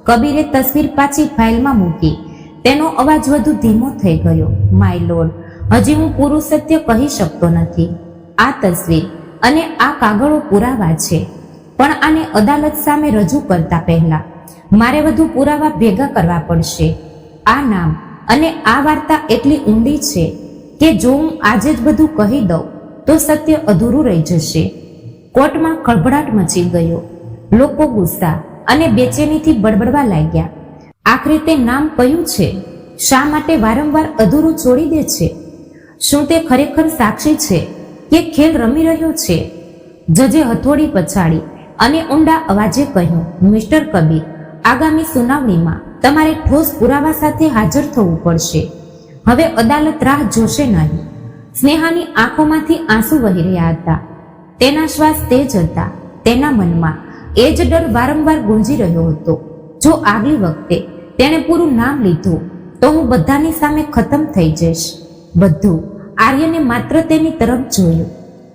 કબીરે તસવીર પાછી ફાઇલમાં મૂકી. તેનો અવાજ વધુ ધીમો થઈ ગયો. માય લોર્ડ, હજી હું પૂરું સત્ય કહી શકતો નથી. આ તસવીર અને આ કાગળો પુરાવા છે, પણ આને અદાલત સામે રજૂ કરતા પહેલા મારે વધુ પુરાવા ભેગા કરવા પડશે. આ નામ અને આ વાર્તા એટલી ઊંડી છે કે જો હું આજે જ બધું કહી દઉં તો સત્ય અધૂરું રહી જશે. કોર્ટમાં ખળભળાટ મચી ગયો. લોકો ગુસ્સા અને બેચેનીથી બડબડવા લાગ્યા. આખરે તે નામ કયું છે? શા માટે વારંવાર અધૂરું છોડી દે છે? શું તે ખરેખર સાક્ષી છે કે ખેલ રમી રહ્યો છે? જજે હથોડી પછાડી અને ઊંડા અવાજે કહ્યું, મિસ્ટર કબીર, આગામી સુનાવણીમાં તમારે ઠોસ પુરાવા સાથે હાજર થવું પડશે. હવે અદાલત રાહ જોશે નહીં. સ્નેહાની આંખોમાંથી આંસુ વહી રહ્યા હતા. તેના શ્વાસ તેજ હતા. તેના મનમાં એ જ ડર વારંવાર ગુંજી રહ્યો હતો. જો આગલી વખતે તેણે પૂરું નામ લીધું તો હું બધાની સામે ખતમ થઈ જઈશ. બધું. આર્યને માત્ર તેની તરફ જોયું.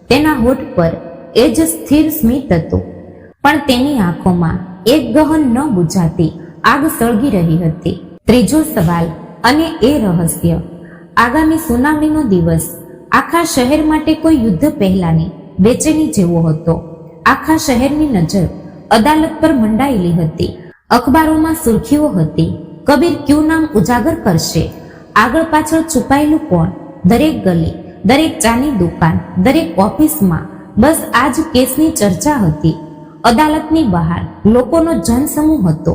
તેના હોઠ પર એ જ સ્થિર સ્મિત હતું, પણ તેની આંખોમાં એક ગહન ન બુઝાતી આગ સળગી રહી હતી. ત્રીજો સવાલ અને એ રહસ્ય. આગામી સુનાવણીનો દિવસ આખા શહેર માટે કોઈ યુદ્ધ પહેલાની બેચેની જેવો હતો. આખા શહેરની નજર અદાલત પર મંડાયેલી હતી. અખબારોમાં સુર્ખીઓ હતી. કબીર ક્યુ નામ ઉજાગર કરશે? આગળ પાછળ છુપાયેલું કોણ? દરેક ગલી, દરેક ચાની દુકાન, દરેક ઓફિસમાં બસ આ જ કેસની ચર્ચા હતી. અદાલતની બહાર લોકોનો જનસમૂહ હતો.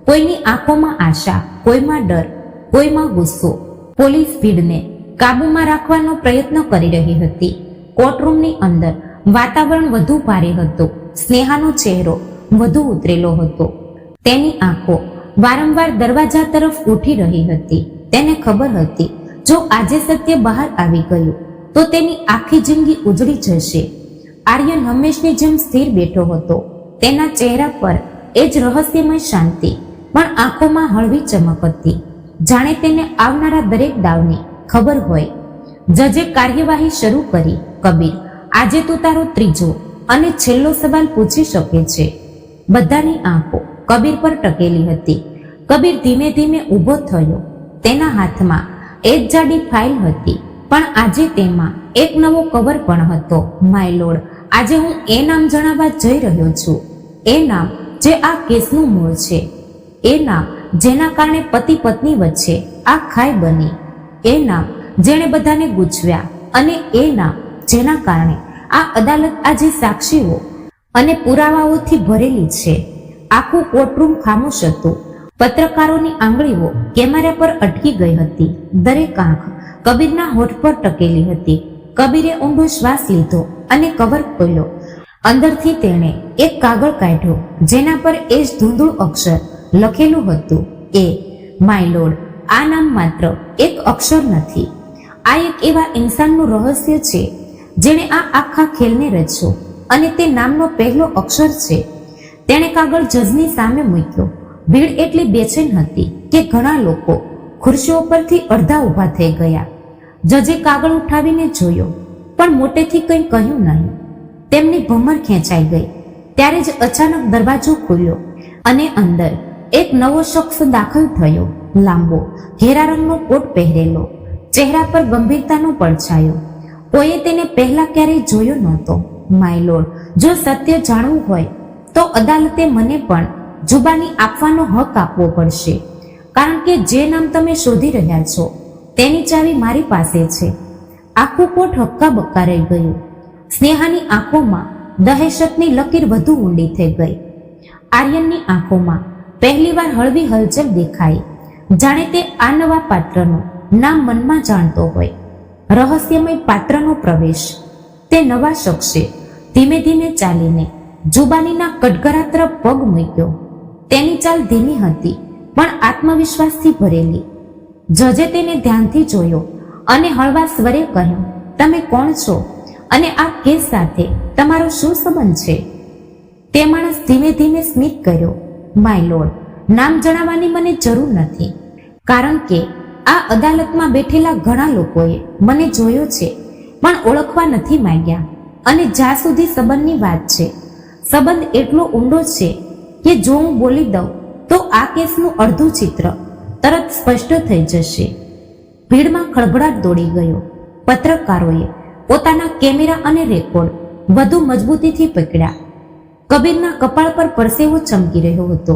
કોઈની આંખોમાં આશા, કોઈમાં ડર, કોઈમાં ગુસ્સો. પોલીસ ભીડને કાબૂમાં રાખવાનો પ્રયત્ન કરી રહી હતી. કોર્ટરૂમની અંદર વાતાવરણ વધુ ભારે હતું. સ્નેહાનો ચહેરો વધુ ઉતરેલો હતો. તેની આંખો વારંવાર દરવાજા તરફ ઉઠી રહી હતી. તેને ખબર હતી, જો આજે સત્ય બહાર આવી ગયું તો તેની આખી જિંદગી ઉજળી જશે. આર્યન હંમેશની જેમ સ્થિર બેઠો હતો. તેના ચહેરા પર એ જ રહસ્યમય શાંતિ, પણ આંખોમાં હળવી ચમક હતી, જાણે તેને આવનારા દરેક દાવની ખબર હોય. જજે કાર્યવાહી શરૂ કરી. કબીર, આજે તું તારો ત્રીજો અને છેલ્લો સવાલ પૂછી શકે છે. બધાની આંખો કબીર પર ટકેલી હતી. કબીર ધીમે ધીમે ઊભો થયો. તેના હાથમાં એક જાડી ફાઇલ હતી, પણ આજે તેમાં એક નવો કવર પણ હતો. માય લોર્ડ, આજે હું એ નામ જણાવવા જઈ રહ્યો છું. એ નામ જે આ કેસનું મૂળ છે. એ નામ જેના કારણે પતિ પત્ની વચ્ચે આ ખાઈ બની. એ નામ જેણે બધાને ગૂંચવ્યા, અને એ નામ જેના કારણે આ અદાલત આજે સાક્ષીઓ અને પુરાવાઓથી ભરેલી છે. આખું કોર્ટરૂમ ખામોશ હતું. પત્રકારોની આંગળીઓ કેમેરા પર અટકી ગઈ હતી. દરેક આંખ કબીરના હોઠ પર ટકેલી હતી. કબીરે ઊંડો શ્વાસ લીધો અને કવર ખોલ્યો. અંદરથી તેણે એક કાગળ કાઢ્યો, જેના પર એ જ ધૂંધળું અક્ષર લખેલું હતું, એ. માય લોર્ડ, આ નામ માત્ર એક અક્ષર નથી. આ એક એવા ઇન્સાનનું રહસ્ય છે જેણે આ આખા ખેલને રચ્યો, અને તે નામનો પહેલો અક્ષર છે. તેણે કાગળ જજની સામે મૂક્યો. ભીડ એટલી બેચેન હતી કે ઘણા લોકો ખુરશીઓ પરથી અડધા ઊભા થઈ ગયા. જજે કાગળ ઉઠાવીને જોયો, પણ મોટેથી કંઈ કહ્યું નહીં. તેમની ભમર ખેંચાઈ ગઈ. ત્યારે જ અચાનક દરવાજો ખુલ્યો અને અંદર એક નવો શખ્સ દાખલ થયો. લાંબો ઘેરા રંગનો કોટ પહેરેલો, ચહેરા પર ગંભીરતાનો પડછાયો. કોઈએ તેને પહેલા ક્યારેય જોયો નહોતો. માય લોર્ડ, જો સત્ય જાણવું હોય તો અદાલતે મને પણ જુબાની આપવાનો હક આપવો પડશે, કારણ કે જે નામ તમે શોધી રહ્યા છો તેની ચાવી મારી પાસે છે. આખું કોટ હક્કા બક્કા રહી ગયું. સ્નેહાની આંખોમાં દહેશતની લકીર વધુ ઊંડી થઈ ગઈ. આર્યનની આંખોમાં પહેલીવાર હળવી હલચલ દેખાઈ, જાણે તે આ નવા પાત્રનું નામ મનમાં જાણતો હોય. રહસ્યમય પાત્રનો પ્રવેશ. તે નવા શખ્સે ધીમે ધીમે ચાલીને જુબાનીના કટઘરા તરફ પગ મૂક્યો. તેની ચાલ ધીમી હતી, પણ આત્મવિશ્વાસથી ભરેલી. જજે તેને ધ્યાનથી જોયો અને હળવા સ્વરે કહ્યું, તમે કોણ છો અને આ કેસ સાથે તમારો શું સંબંધ છે? તે માણસ ધીમે ધીમે સ્મિત કર્યો. માય લોર્ડ, નામ જણાવવાની મને જરૂર નથી, કારણ કે આ અદાલતમાં બેઠેલા ઘણા લોકોએ મને જોયો છે, પણ ઓળખવા નથી માંગ્યા. અને જ્યાં સુધી સંબંધની વાત છે, સંબંધ એટલો ઊંડો છે કે જો હું બોલી દઉં તો આ કેસનું અડધું ચિત્ર તરત સ્પષ્ટ થઈ જશે. ભીડમાં ખળભળાટ દોડી ગયો. પત્રકારોએ પોતાના કેમેરા અને રેકોર્ડ વધુ મજબૂતીથી પકડ્યા. કબીરના કપાળ પર પરસેવો ચમકી રહ્યો હતો.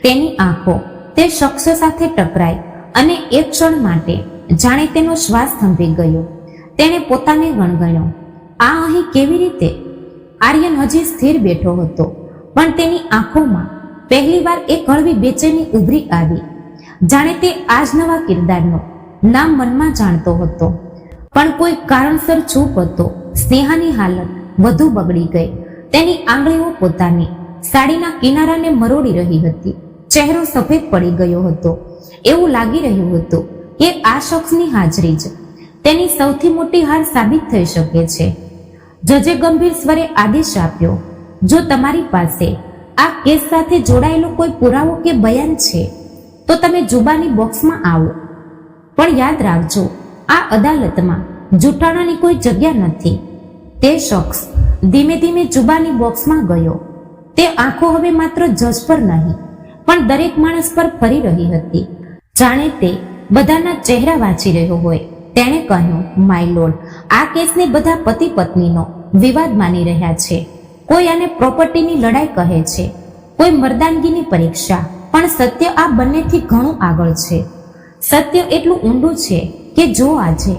તેની આંખો તે શખ્સ સાથે ટકરાઈ અને એક ક્ષણ માટે જાણે તેનો શ્વાસ થંભી ગયો. તેણે પોતાને ગણગણ્યો, આ અહીં કેવી રીતે? આર્યન હજી સ્થિર બેઠો હતો, પણ તેની આંખોમાં પહેલીવાર એક હળવી બેચેની ઉભરી આવી, જાણે તે આજ નવા કિરદારનો નામ મનમાં જાણતો હતો. પણ કોઈ કારણસર ચૂપ હતો. સ્નેહાની હાલત વધુ બગડી ગઈ. તેની આંગળીઓ પોતાની સાડીના કિનારાને મરોડી રહી હતી. ચહેરો સફેદ પડી ગયો હતો. એવું લાગી રહ્યું હતું કે આ શખ્સની હાજરી જ તેની સૌથી મોટી હાર સાબિત થઈ શકે છે. જજે ગંભીર સ્વરે આદેશ આપ્યો, જો તમારી પાસે આ કેસ સાથે જોડાયેલો કોઈ પુરાવો કે બયાન છે તો તમે જુબાની બોક્સમાં આવો. પણ યાદ રાખજો, આ અદાલતમાં જૂઠાણાની કોઈ જગ્યા નથી. તે શખ્સ ધીમે ધીમે જુબાની બોક્સમાં ગયો. તે આંખો હવે માત્ર જજ પર નહીં, પણ દરેક માણસ પર ફરી રહી હતી, જાણે તે બધાના ચહેરા વાંચી રહ્યો હોય. તેણે કહ્યું, માય લોર્ડ, આ કેસને બધા પતિ પત્નીનો વિવાદ માની રહ્યા છે. કોઈ આને પ્રોપર્ટીની લડાઈ કહે છે, કોઈ મર્દાનગીની પરીક્ષા, પણ સત્ય આ બંનેથી ઘણું આગળ છે. સત્ય એટલું ઊંડું છે કે જો આજે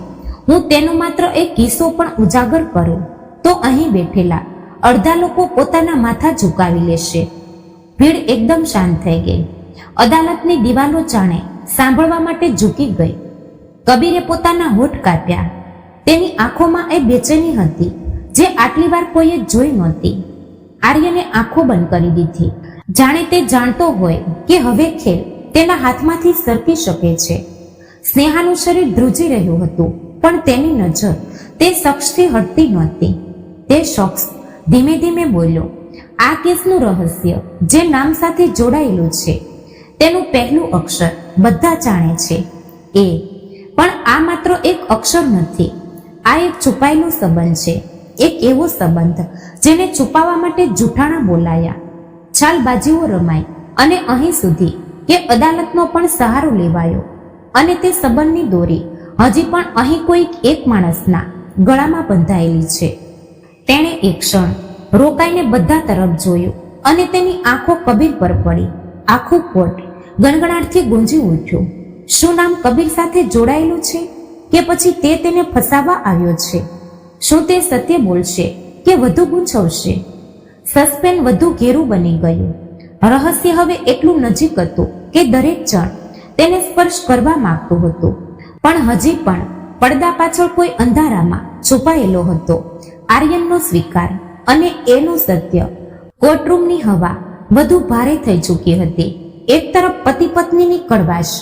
હું તેનો માત્ર એક કિસ્સો પણ ઉજાગર કરું તો અહીં બેઠેલા અડધા લોકો પોતાના માથા ઝુકાવી લેશે. ભીડ એકદમ શાંત થઈ ગઈ. અદાલતની દિવાલો જાણે સાંભળવા માટે ઝૂકી ગઈ. કબીરે પોતાના હોઠ કાપ્યા. તેની આંખોમાં એ બેચેની હતી જે આટલી વાર કોઈએ જોઈ નહોતી. આર્યને આંખો બંધ કરી દીધી, જાણે તે જાણતો હોય કે હવે ખેલ તેના હાથમાંથી સરકી શકે છે. સ્નેહાનું શરીર ધ્રુજી રહ્યું હતું, પણ તેની નજર તે શખ્સથી હટતી નહોતી. તે શખ્સ ધીમે ધીમે બોલ્યો, આ કેસનું રહસ્ય જે નામ સાથે જોડાયેલું છે તેનું પહેલું અક્ષર બધા જાણે છે, એ. પણ આ માત્ર એક અક્ષર નથી, આ એક છુપાયેલો સંબંધ છે. એક એવો સંબંધ જેને છુપાવવા માટે જૂઠાણા બોલાયા, ચાલબાજીઓ રમાઈ અને અહીં સુધી કે અદાલતનો પણ સહારો લેવાયો. અને તે સંબંધની દોરી હજી પણ અહીં કોઈ એક માણસના ગળામાં બંધાયેલી છે. તેણે એક ક્ષણ રોકાઈને બધા તરફ જોયું અને તેની આંખો કબીર પર પડી. આખું કોર્ટ ગણગણાટથી ગુંજી ઉઠ્યું. શું નામ કબીર સાથે જોડાયેલું છે કે પછી તે તેને ફસાવવા આવ્યો છે? શું તે સત્ય બોલશે કે વધુ ગૂંચવશે? સસ્પેન્સ વધુ ઘેરું બની ગયું. રહસ્ય હવે એટલું નજીક હતું કે દરેક જણ તેને સ્પર્શ કરવા માંગતું હતું, પણ હજી પણ પડદા પાછળ કોઈ અંધારામાં છુપાયેલો હતો. આર્યનનો સ્વીકાર અને એનું સત્ય. કોર્ટરૂમની હવા વધુ ભારે થઈ ચૂકી હતી. એક તરફ પતિ પત્નીની કડવાશ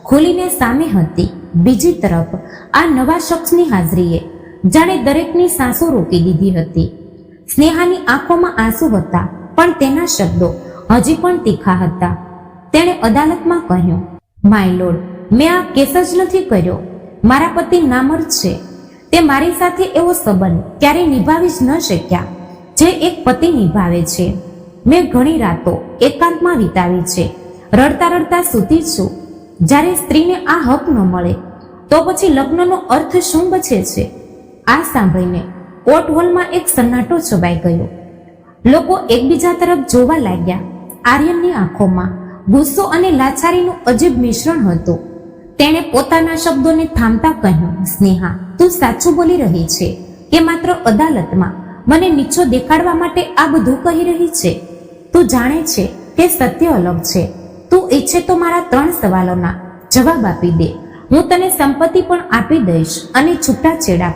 ખુલીને સામે હતી, બીજી તરફ આ નવા શખ્સની હાજરીએ જાણે દરેકની સાંસો રોકી દીધી હતી. સ્નેહાની આંખોમાં આંસુ હતા, પણ તેના શબ્દો હજી પણ તીખા હતા. તેણે અદાલતમાં કહ્યું, માય લોર્ડ, મેં આ કેસ જ નથી કર્યો. મારા પતિ નામર્દ છે. તે મારી સાથે એવો સંબંધ ક્યારેય નિભાવી જ ન શક્યા જે એક પતિ નિભાવે છે. મેં ઘણી રાતો એકાંતમાં વિતાવી છે. રડતા રડતા સૂતી છું. જ્યારે સ્ત્રીને આ હક ન મળે તો પછી લગ્નનો અર્થ શું બચે છે? આ સાંભળીને કોર્ટ હોલમાં એક સન્નાટો છવાઈ ગયો. લોકો એકબીજા તરફ જોવા લાગ્યા. આર્યનની આંખોમાં ગુસ્સો અને લાચારીનું અજીબ મિશ્રણ હતું. તેણે પોતાના શબ્દોને થામતા કહ્યું, સ્નેહા, તું સાચું બોલી રહી છે કે માત્ર અદાલતમાં મને નીચો દેખાડવા માટે આ બધું કહી રહી છે? તું જાણે છે કે સત્ય અલગ છે. તું ઈચ્છે તો મારા 3 સવાલોના જવાબ આપી દે. હું તને સંપત્તિ પણ આપી દઈશ અને છૂટાછેડા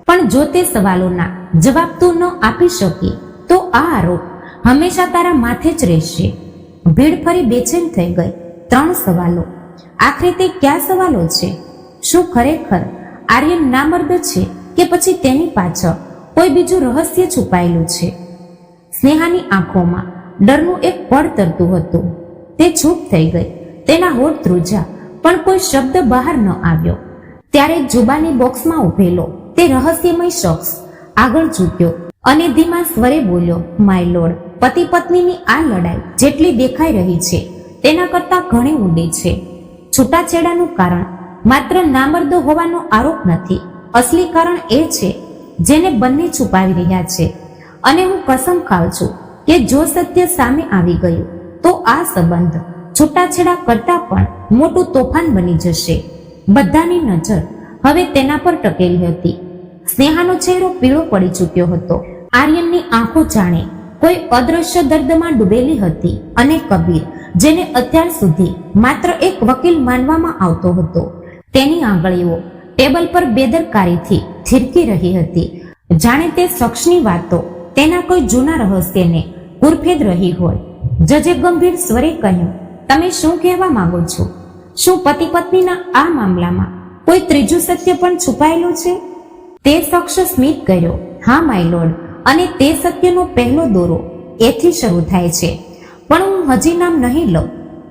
પણ જો તે સવાલોના જવાબ તું ન આપી શકી તો આ આરોપ હંમેશા તારા માથે જ રહેશે. ભીડ ફરી બેચેન થઈ ગઈ. 3 સવાલો. આખરે તે કયા સવાલો છે? શું ખરેખર આર્યન નામર્દ છે કે પછી તેની પાછળ કોઈ બીજું રહસ્ય છુપાયેલું છે? સ્નેહાની આંખોમાં ડરનું એક પડ તરતું હતું. તે ચૂપ થઈ ગઈ. તેના હોઠ ધ્રુજ્યા, પણ કોઈ શબ્દ બહાર ન આવ્યો. ત્યારે જુબાની બોક્સમાં ઉભેલો તે રહસ્યમય શખ્સ આગળ ઝૂક્યો અને ધીમા સ્વરે બોલ્યો, માય લોર્ડ, પતિ પત્નીની આ લડાઈ જેટલી દેખાઈ રહી છે તેના કરતા ઘણી ઊંડી છે. છૂટાછેડાનું કારણ માત્ર નામર્દ હોવાનો આરોપ નથી. અસલી કારણ એ છે જેને બંને છુપાવી રહ્યા છે. અને હું કસમ ખાઉં છું કે જો સત્ય સામે આવી ગયું તો આ સંબંધ છૂટાછેડા કરતા પણ મોટું તોફાન બની જશે. બધાની નજર હવે તેના પર ટકેલી હતી. સ્નેહાનો ચહેરો પીળો પડી ચૂક્યો હતો. આર્યનની આંખો જાણે કોઈ અદ્રશ્ય દર્દમાં ડૂબેલી હતી અને કબીર, જેને અત્યાર સુધી માત્ર એક વકીલ માનવામાં આવતો હતો, તેની આંગળીઓ ટેબલ પર બેદરકારીથી થીરકી રહી હતી, જાણે તે શખ્સની વાતો તેના કોઈ જૂના રહસ્યને ઉરફેદ રહી હોય. જજે ગંભીર સ્વરે કહ્યું, તમે શું કહેવા માંગો છો? શું પતિ પત્નીના આ મામલામાં કોઈ ત્રીજું સત્ય પણ છુપાયેલું છે? તે શખ્સ સ્મિત કર્યો, હા માય લોર્ડ, અને તે સત્યનો પહેલો દોરો એથી શરૂ થાય છે, પણ હું હજી નામ નહીં લઉં,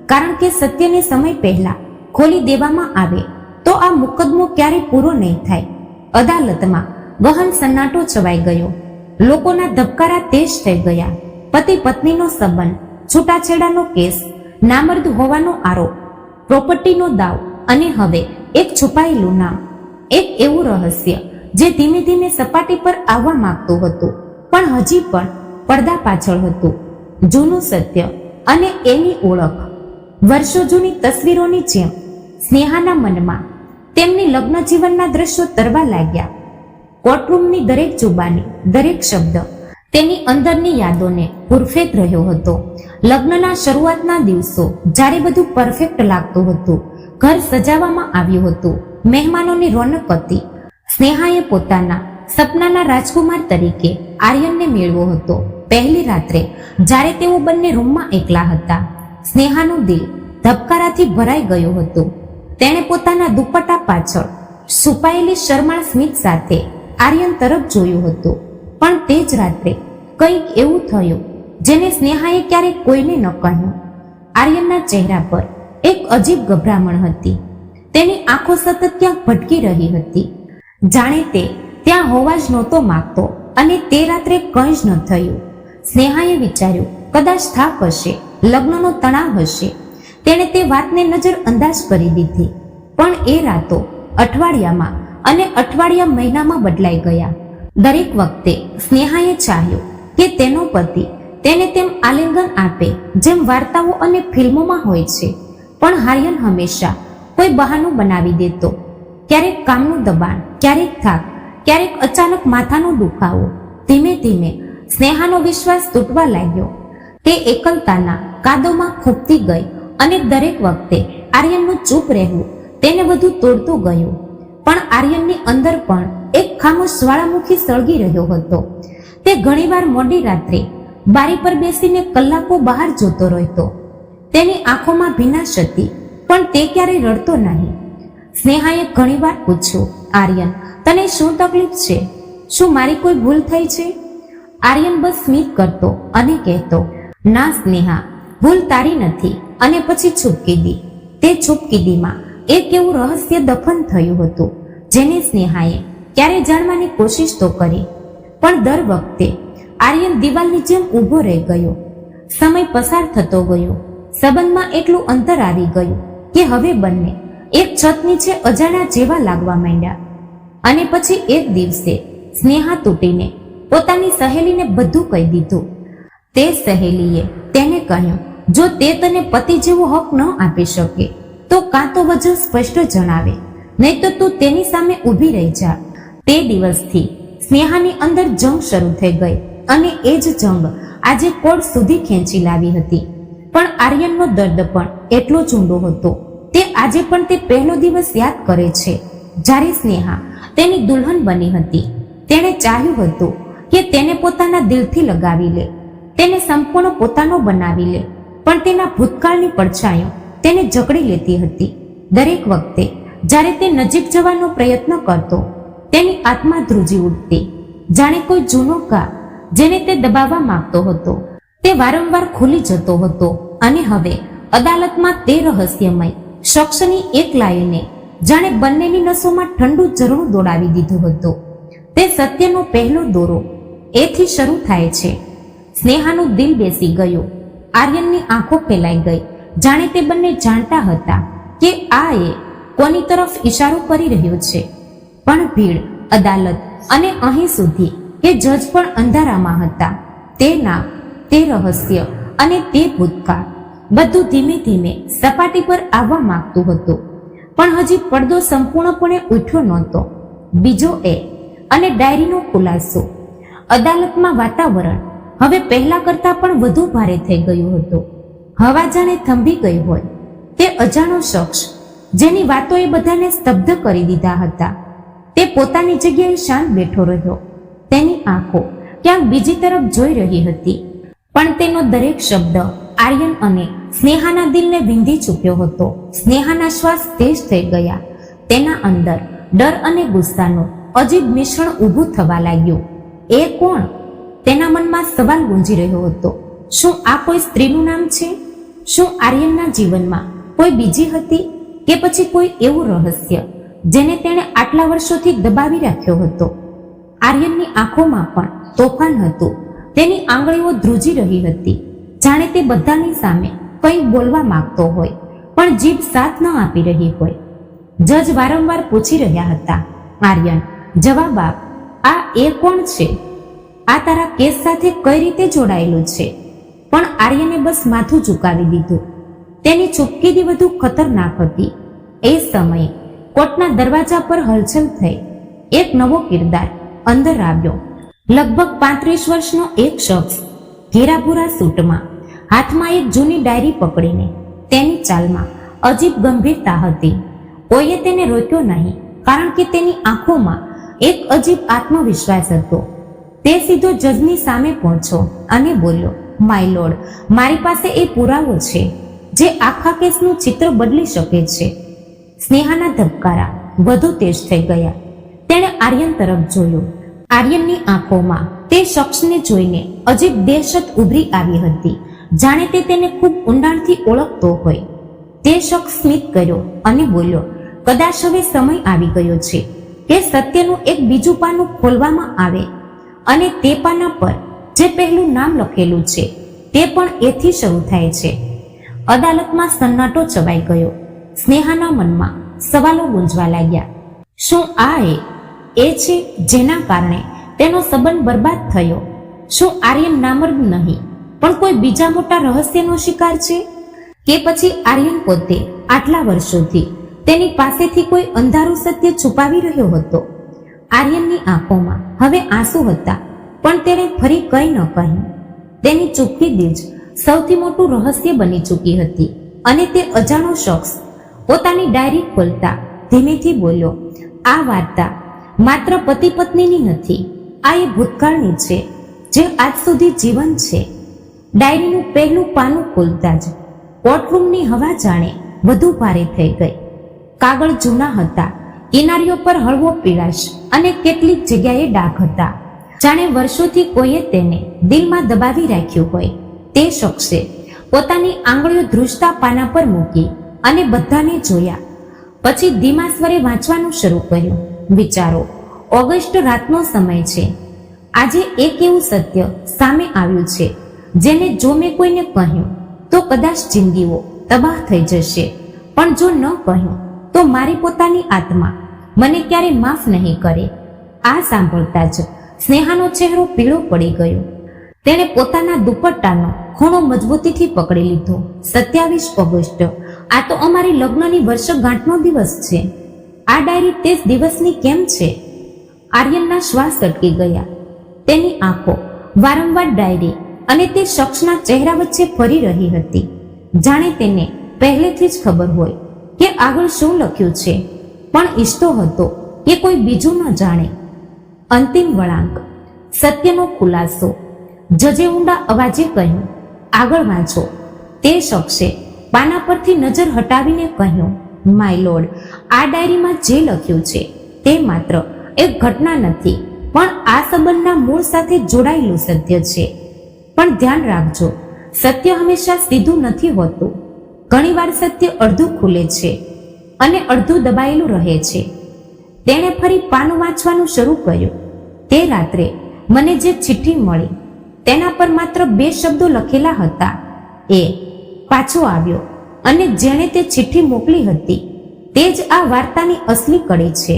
કારણ કે સત્યને સમય પહેલા ખોલી દેવામાં આવે તો આ મુકદ્દમો ક્યારેય પૂરો નહીં થાય. અદાલતમાં ગહન સન્નાટો છવાઈ ગયો. લોકોના ધબકારા તેજ થઈ ગયા. પતિ પત્નીનો સંબંધ, છૂટાછેડાનો કેસ, નામર્દ હોવાનો આરોપ, પ્રોપર્ટીનો દાવ અને હવે એક છુપાયેલું નામ, એક એવું રહસ્ય જે ધીમે ધીમે સપાટી પર આવવા માંગતું હતું પણ હજી પણ પડદા પાછળ હતું. જૂનું સત્ય અને એની ઓળખ. વર્ષો જૂની તસવીરોની જેમ સ્નેહાના મનમાં તેમની લગ્ન જીવનના દ્રશ્યો તરવા લાગ્યા. કોર્ટરૂમની દરેક જુબાની, દરેક શબ્દ તેની અંદરની યાદોને ઉરફેદ રહ્યો હતો. લગ્નના શરૂઆતના દિવસો, જ્યારે બધું પરફેક્ટ લાગતું હતું, ઘર સજાવવામાં આવ્યું હતું, મહેમાનોની રોનક હતી. સ્નેહાએ પોતાના સપનાના રાજકુમાર તરીકે આર્યનને મેળવ્યો હતો. પહેલી રાત્રે જ્યારે તેઓ બંને રૂમમાં એકલા હતા, સ્નેહાનું દિલ ધબકારાથી ભરાઈ ગયું હતું. તેણે પોતાના દુપટ્ટા પાછળ છુપાયેલી શરમાળ સ્મિત સાથે આર્યન તરફ જોયું હતું. પણ તે જ રાત્રે કંઈક એવું થયું જેને સ્નેહાએ ક્યારેય કોઈને ન કહ્યું. આર્યનના ચહેરા પર એક અજીબ ગભરામણ હતી. તેની આંખો સતત ક્યાંક ભટકી રહી હતી, જાણે તે ત્યાં હોવા જ નહોતો માંગતો. અને તે રાત્રે કંઈ જ ન થયું. સ્નેહાએ વિચાર્યું, કદાચ થાક હશે, લગ્નનો તણાવ હશે. તેણે તે વાતને નજર અંદાજ કરી દીધી. પણ એ રાતો અઠવાડિયામાં અને અઠવાડિયા મહિનામાં બદલાઈ ગયા. દરેક વખતે સ્નેહાએ ચાહ્યું કે તેનો પતિ તેને તેમ આલિંગન આપે જેમ વાર્તાઓ અને ફિલ્મોમાં હોય છે, પણ આર્યન હંમેશા કોઈ બહાનું બનાવી દેતો. ક્યારેક કામનું દબાણ, ક્યારેક થાક, ક્યારેક અચાનક માથાનો દુખાવો. ધીમે ધીમે સ્નેહાનો વિશ્વાસ તૂટવા લાગ્યો. તે એકલતાના કાદવમાં ખૂંપતી ગઈ અને દરેક વખતે આર્યનનું ચૂપ રહેવું તેને વધુ તોડતું ગયું. પણ આર્યનની અંદર પણ એક ખામોશ જ્વાળામુખી સળગી રહ્યો હતો. તે ઘણીવાર મોડી રાત્રે બારી પર બેસીને કલાકો બહાર જોતો રહેતો. તેની આંખોમાં ભીનાશ હતી, પણ તે ક્યારેય રડતો નહીં. સ્નેહાએ ઘણીવાર પૂછ્યું, આર્યન, તને શું તકલીફ છે? શું મારી કોઈ ભૂલ થઈ છે? આર્યન બસ સ્મિત કરતો અને કહેતો, ના સ્નેહા, ભૂલ તારી નથી. અને પછી છૂપકીદી. તે છૂપકીદીમાં એક એવું રહસ્ય દફન થયું હતું જેને સ્નેહાએ ક્યારે જાણવાની કોશિશ તો કરી, પણ દર વખતે આર્યન દિવાલની જેમ ઊભો રહી ગયો. સમય પસાર થતો ગયો. સંબંધમાં એટલું અંતર આવી ગયું કે હવે બંને એક છત નીચે અજાણ્યા જેવા લાગવા માંડ્યા. અને પછી એક દિવસે સ્નેહા તૂટીને પોતાની સહેલીને બધું કહી દીધું. તે સહેલીએ તેને કહ્યું, જો તે તને પતિ જેવો હક ન આપી શકે તો કાં તો વજહ સ્પષ્ટ જણાવે, નહીં તો તું તેની સામે ઊભી રહી જા. તે દિવસથી સ્નેહાની અંદર જંગ શરૂ થઈ ગઈ અને એ જ જંગ આજે કોર્ટ સુધી ખેંચી લાવી હતી. પણ આર્યનનો દર્દ પણ એટલો જ ઊંડો હતો. તે આજે પણ તે પહેલો દિવસ યાદ કરે છે જ્યારે સ્નેહા તેની દુલ્હન બની હતી. તેણે ચાહ્યું હતું કે તેને પોતાના દિલથી લગાવી લે, તેને સંપૂર્ણ પોતાનો બનાવી લે, પણ તેના ભૂતકાળની પડછાયો તેને જકડી લેતી હતી. દરેક વખતે જ્યારે તે નજીક જવાનો પ્રયત્ન કરતો, તેની આત્મા ધ્રુજી ઉઠતી, જાણે કોઈ જૂનો ઘા જેને તે દબાવવા માંગતો હતો. તે વારંવાર ખુલી જતો હતો અને હવે અદાલતમાં તે રહસ્યમય શખ્સની એક લાઈને જાણે બંનેની નસોમાં ઠંડુ ઝરણું દોડાવી દીધું હતું. તે સત્યનો પહેલો દોરો એથી શરૂ થાય છે. સ્નેહાનું દિલ બેસી ગયું. આર્યનની આંખો ફેલાઈ ગઈ, જાણે તે બંને જાણતા હતા કે આ એ કોની તરફ ઈશારો કરી રહ્યો છે. પણ ભીડ, અદાલત અને અહીં સુધી કે જજ પણ અંધારામાં હતા. તે નામ, તે રહસ્ય અને તે ભૂતકાળ બધું ધીમે ધીમે સપાટી પર આવવા માંગતું હતું. પણ હજી પડદો સંપૂર્ણપણે ઉઠ્યો નહોતો. બીજો એ અને ડાયરીનો ખુલાસો. અદાલતમાં વાતાવરણ હવે પહેલા કરતા પણ વધુ ભારે થઈ ગયું હતું. હવા જાણે થંભી ગઈ હોય. તે અજાણો શખ્સ જેની વાતોએ બધાને સ્તબ્ધ કરી દીધા હતા, તે પોતાની જગ્યાએ શાંત બેઠો રહ્યો. તેની આંખો ક્યાંક બીજી તરફ જોઈ રહી હતી, પણ તેનો દરેક શબ્દ આર્યન અને સ્નેહાના દિલને વિંધી ચૂક્યો હતો. સ્નેહાના શ્વાસ તેજ થઈ ગયા. તેના અંદર ડર અને ગુસ્સાનું અજીબ મિશ્રણ ઊભું થવા લાગ્યું. એ કોણ? તેના મનમાં સવાલ ગુંજી રહ્યો હતો. શું આ કોઈ સ્ત્રીનું નામ છે? શું આર્યનના જીવનમાં કોઈ બીજી હતી, કે પછી કોઈ એવું રહસ્ય જેને તેણે આટલા વર્ષોથી દબાવી રાખ્યો હતો? આર્યનની આંખોમાં પણ તોફાન હતું. તેની આંગળીઓ ધ્રુજી રહી હતી, જાણે તે બધાની સામે કંઈ બોલવા માંગતો હોય, પણ જીભ સાથ ન આપી રહી હોય. જજ વારંવાર પૂછી રહ્યા હતા, આર્યન, જવાબ આપ. આ એ કોણ છે? આ તારા કેસ સાથે કઈ રીતે જોડાયેલું છે? પણ આર્યને બસ માથું ઝુકાવી દીધું. તેની ચૂપકીદી વધુ ખતરનાક હતી. એ સમયે કોર્ટના દરવાજા પર હલચલ થઈ. એક નવો કિરદાર અંદર આવ્યો. લગભગ 35 વર્ષનો એક શખ્સ, ઘેરાભૂરા સૂટમાં, હાથમાં એક જૂની ડાયરી પકડીને. તેની ચાલમાં અજીબ ગંભીરતા હતી. કોઈએ તેને રોક્યો નહીં, કારણ કે તેની આંખોમાં એક અજીબ આત્મવિશ્વાસ હતો. તે સીધો જજની સામે પહોંચ્યો અને બોલ્યો, માય લોર્ડ, મારી પાસે એ પુરાવો છે જે આખા કેસનું ચિત્ર બદલી શકે છે. સ્નેહાના ધબકારા વધુ તેજ થઈ ગયા. તેણે આર્યન તરફ જોયું. આર્યનની આંખોમાં તે શખ્સને જોઈને અજીબ દહેશત ઉભરી આવી હતી, જાણે તે તેને ખૂબ ઊંડાણથી ઓળખતો હોય. તે શખ્સ સ્મિત કર્યો અને બોલ્યો, કદાચ હવે સમય આવી ગયો છે કે સત્યનું એક બીજું પાનું ખોલવામાં આવે, અને તે પાના પર જે પહેલું નામ લખેલું છે તે પણ એથી શરૂ થાય છે. અદાલતમાં સન્નાટો છવાઈ ગયો. સ્નેહાના મનમાં સવાલો ગુંજવા લાગ્યા. શું આ એ છે જેના કારણે તેનો સંબંધ બરબાદ થયો? શું આર્યન નામર્દ નહીં, પણ કોઈ બીજા મોટા રહસ્યનો શિકાર છે? કે પછી આર્યન પોતે આટલા વર્ષોથી તેની પાસેથી કોઈ અંધારું સત્ય છુપાવી રહ્યો હતો? આર્યનની આંખોમાં હવે આંસુ હતા, પણ તેણે ફરી કંઈ ન કહ્યું. તેની ચૂપકીદી જ સૌથી મોટું રહસ્ય બની ચૂકી હતી. અને તે અજાણો શખ્સ પોતાની ડાયરી ખોલતા ધીમેથી બોલ્યો, આ વાર્તા માત્ર પતિ પત્નીની નથી, આ એ ભૂતકાળની છે જે આજ સુધી જીવંત છે. ડાયરીનું પહેલું પાનું ખોલતા જ કોર્ટરૂમની હવા જાણે વધુ ભારે થઈ ગઈ. કાગળ જૂના હતા, કિનારીઓ પર હળવો પીળાશ અને કેટલીક જગ્યાએ ડાઘ હતા, જાણે વર્ષોથી કોઈએ તેને દિલમાં દબાવી રાખ્યું હોય. તે શખ્સે પોતાની આંગળીઓ ધ્રુજતા પાના પર મૂકી અને બધાને જોયા. પછી ધીમા સ્વરે વાંચવાનું શરૂ કર્યું. વિચારો, ઓગસ્ટ રાતનો સમય છે. આજે એક એવું સત્ય સામે આવ્યું છે જેને જો મેં કોઈને કહ્યું તો કદાચ જિંદગીઓ તબાહ થઈ જશે, પણ જો ન કહ્યું તો મારી પોતાની આત્મા મને ક્યારે માફ નહીં કરે. આ સાંભળતા જ સ્નેહાનો ચહેરો પીળો પડી ગયો. તેણે પોતાના દુપટ્ટાનો ખૂણો મજબૂતીથી પકડી લીધો. 27 ઓગસ્ટ, આ તો અમારી લગ્નની વર્ષગાંઠનો દિવસ છે. આ ડાયરી તે જ દિવસની કેમ છે? આર્યનના શ્વાસ અટકી ગયા. તેની આંખો વારંવાર ડાયરી અને તે શખ્સના ચહેરા વચ્ચે ફરી રહી હતી, જાણે તેને પહેલેથી જ ખબર હોય કે આગળ શું લખ્યું છે, પણ ઈચ્છતો હતો કે કોઈ બીજું ન જાણે. અંતિમ વળાંક, સત્યનો ખુલાસો. જજે ઊંડા અવાજે કહ્યું, આગળ વાંચો. તે શખ્સે પાના પરથી નજર હટાવીને કહ્યું, માય લોર્ડ, આ ડાયરીમાં જે લખ્યું છે તે માત્ર એક ઘટના નથી, પણ આ સંબંધના મૂળ સાથે જોડાયેલું સત્ય છે. પણ ધ્યાન રાખજો, સત્ય હંમેશા સીધું નથી હોતું. ઘણીવાર સત્ય અડધું ખુલે છે અને અડધું દબાયેલું રહે છે. તેણે ફરી પાનું વાંચવાનું શરૂ કર્યું. તે રાત્રે મને જે ચિઠ્ઠી મળી તેના પર માત્ર 2 શબ્દો લખેલા હતા. એ પાછો આવ્યો અને જેણે તે ચિઠ્ઠી મોકલી હતી તે જ આ વાર્તાની અસલી કડી છે.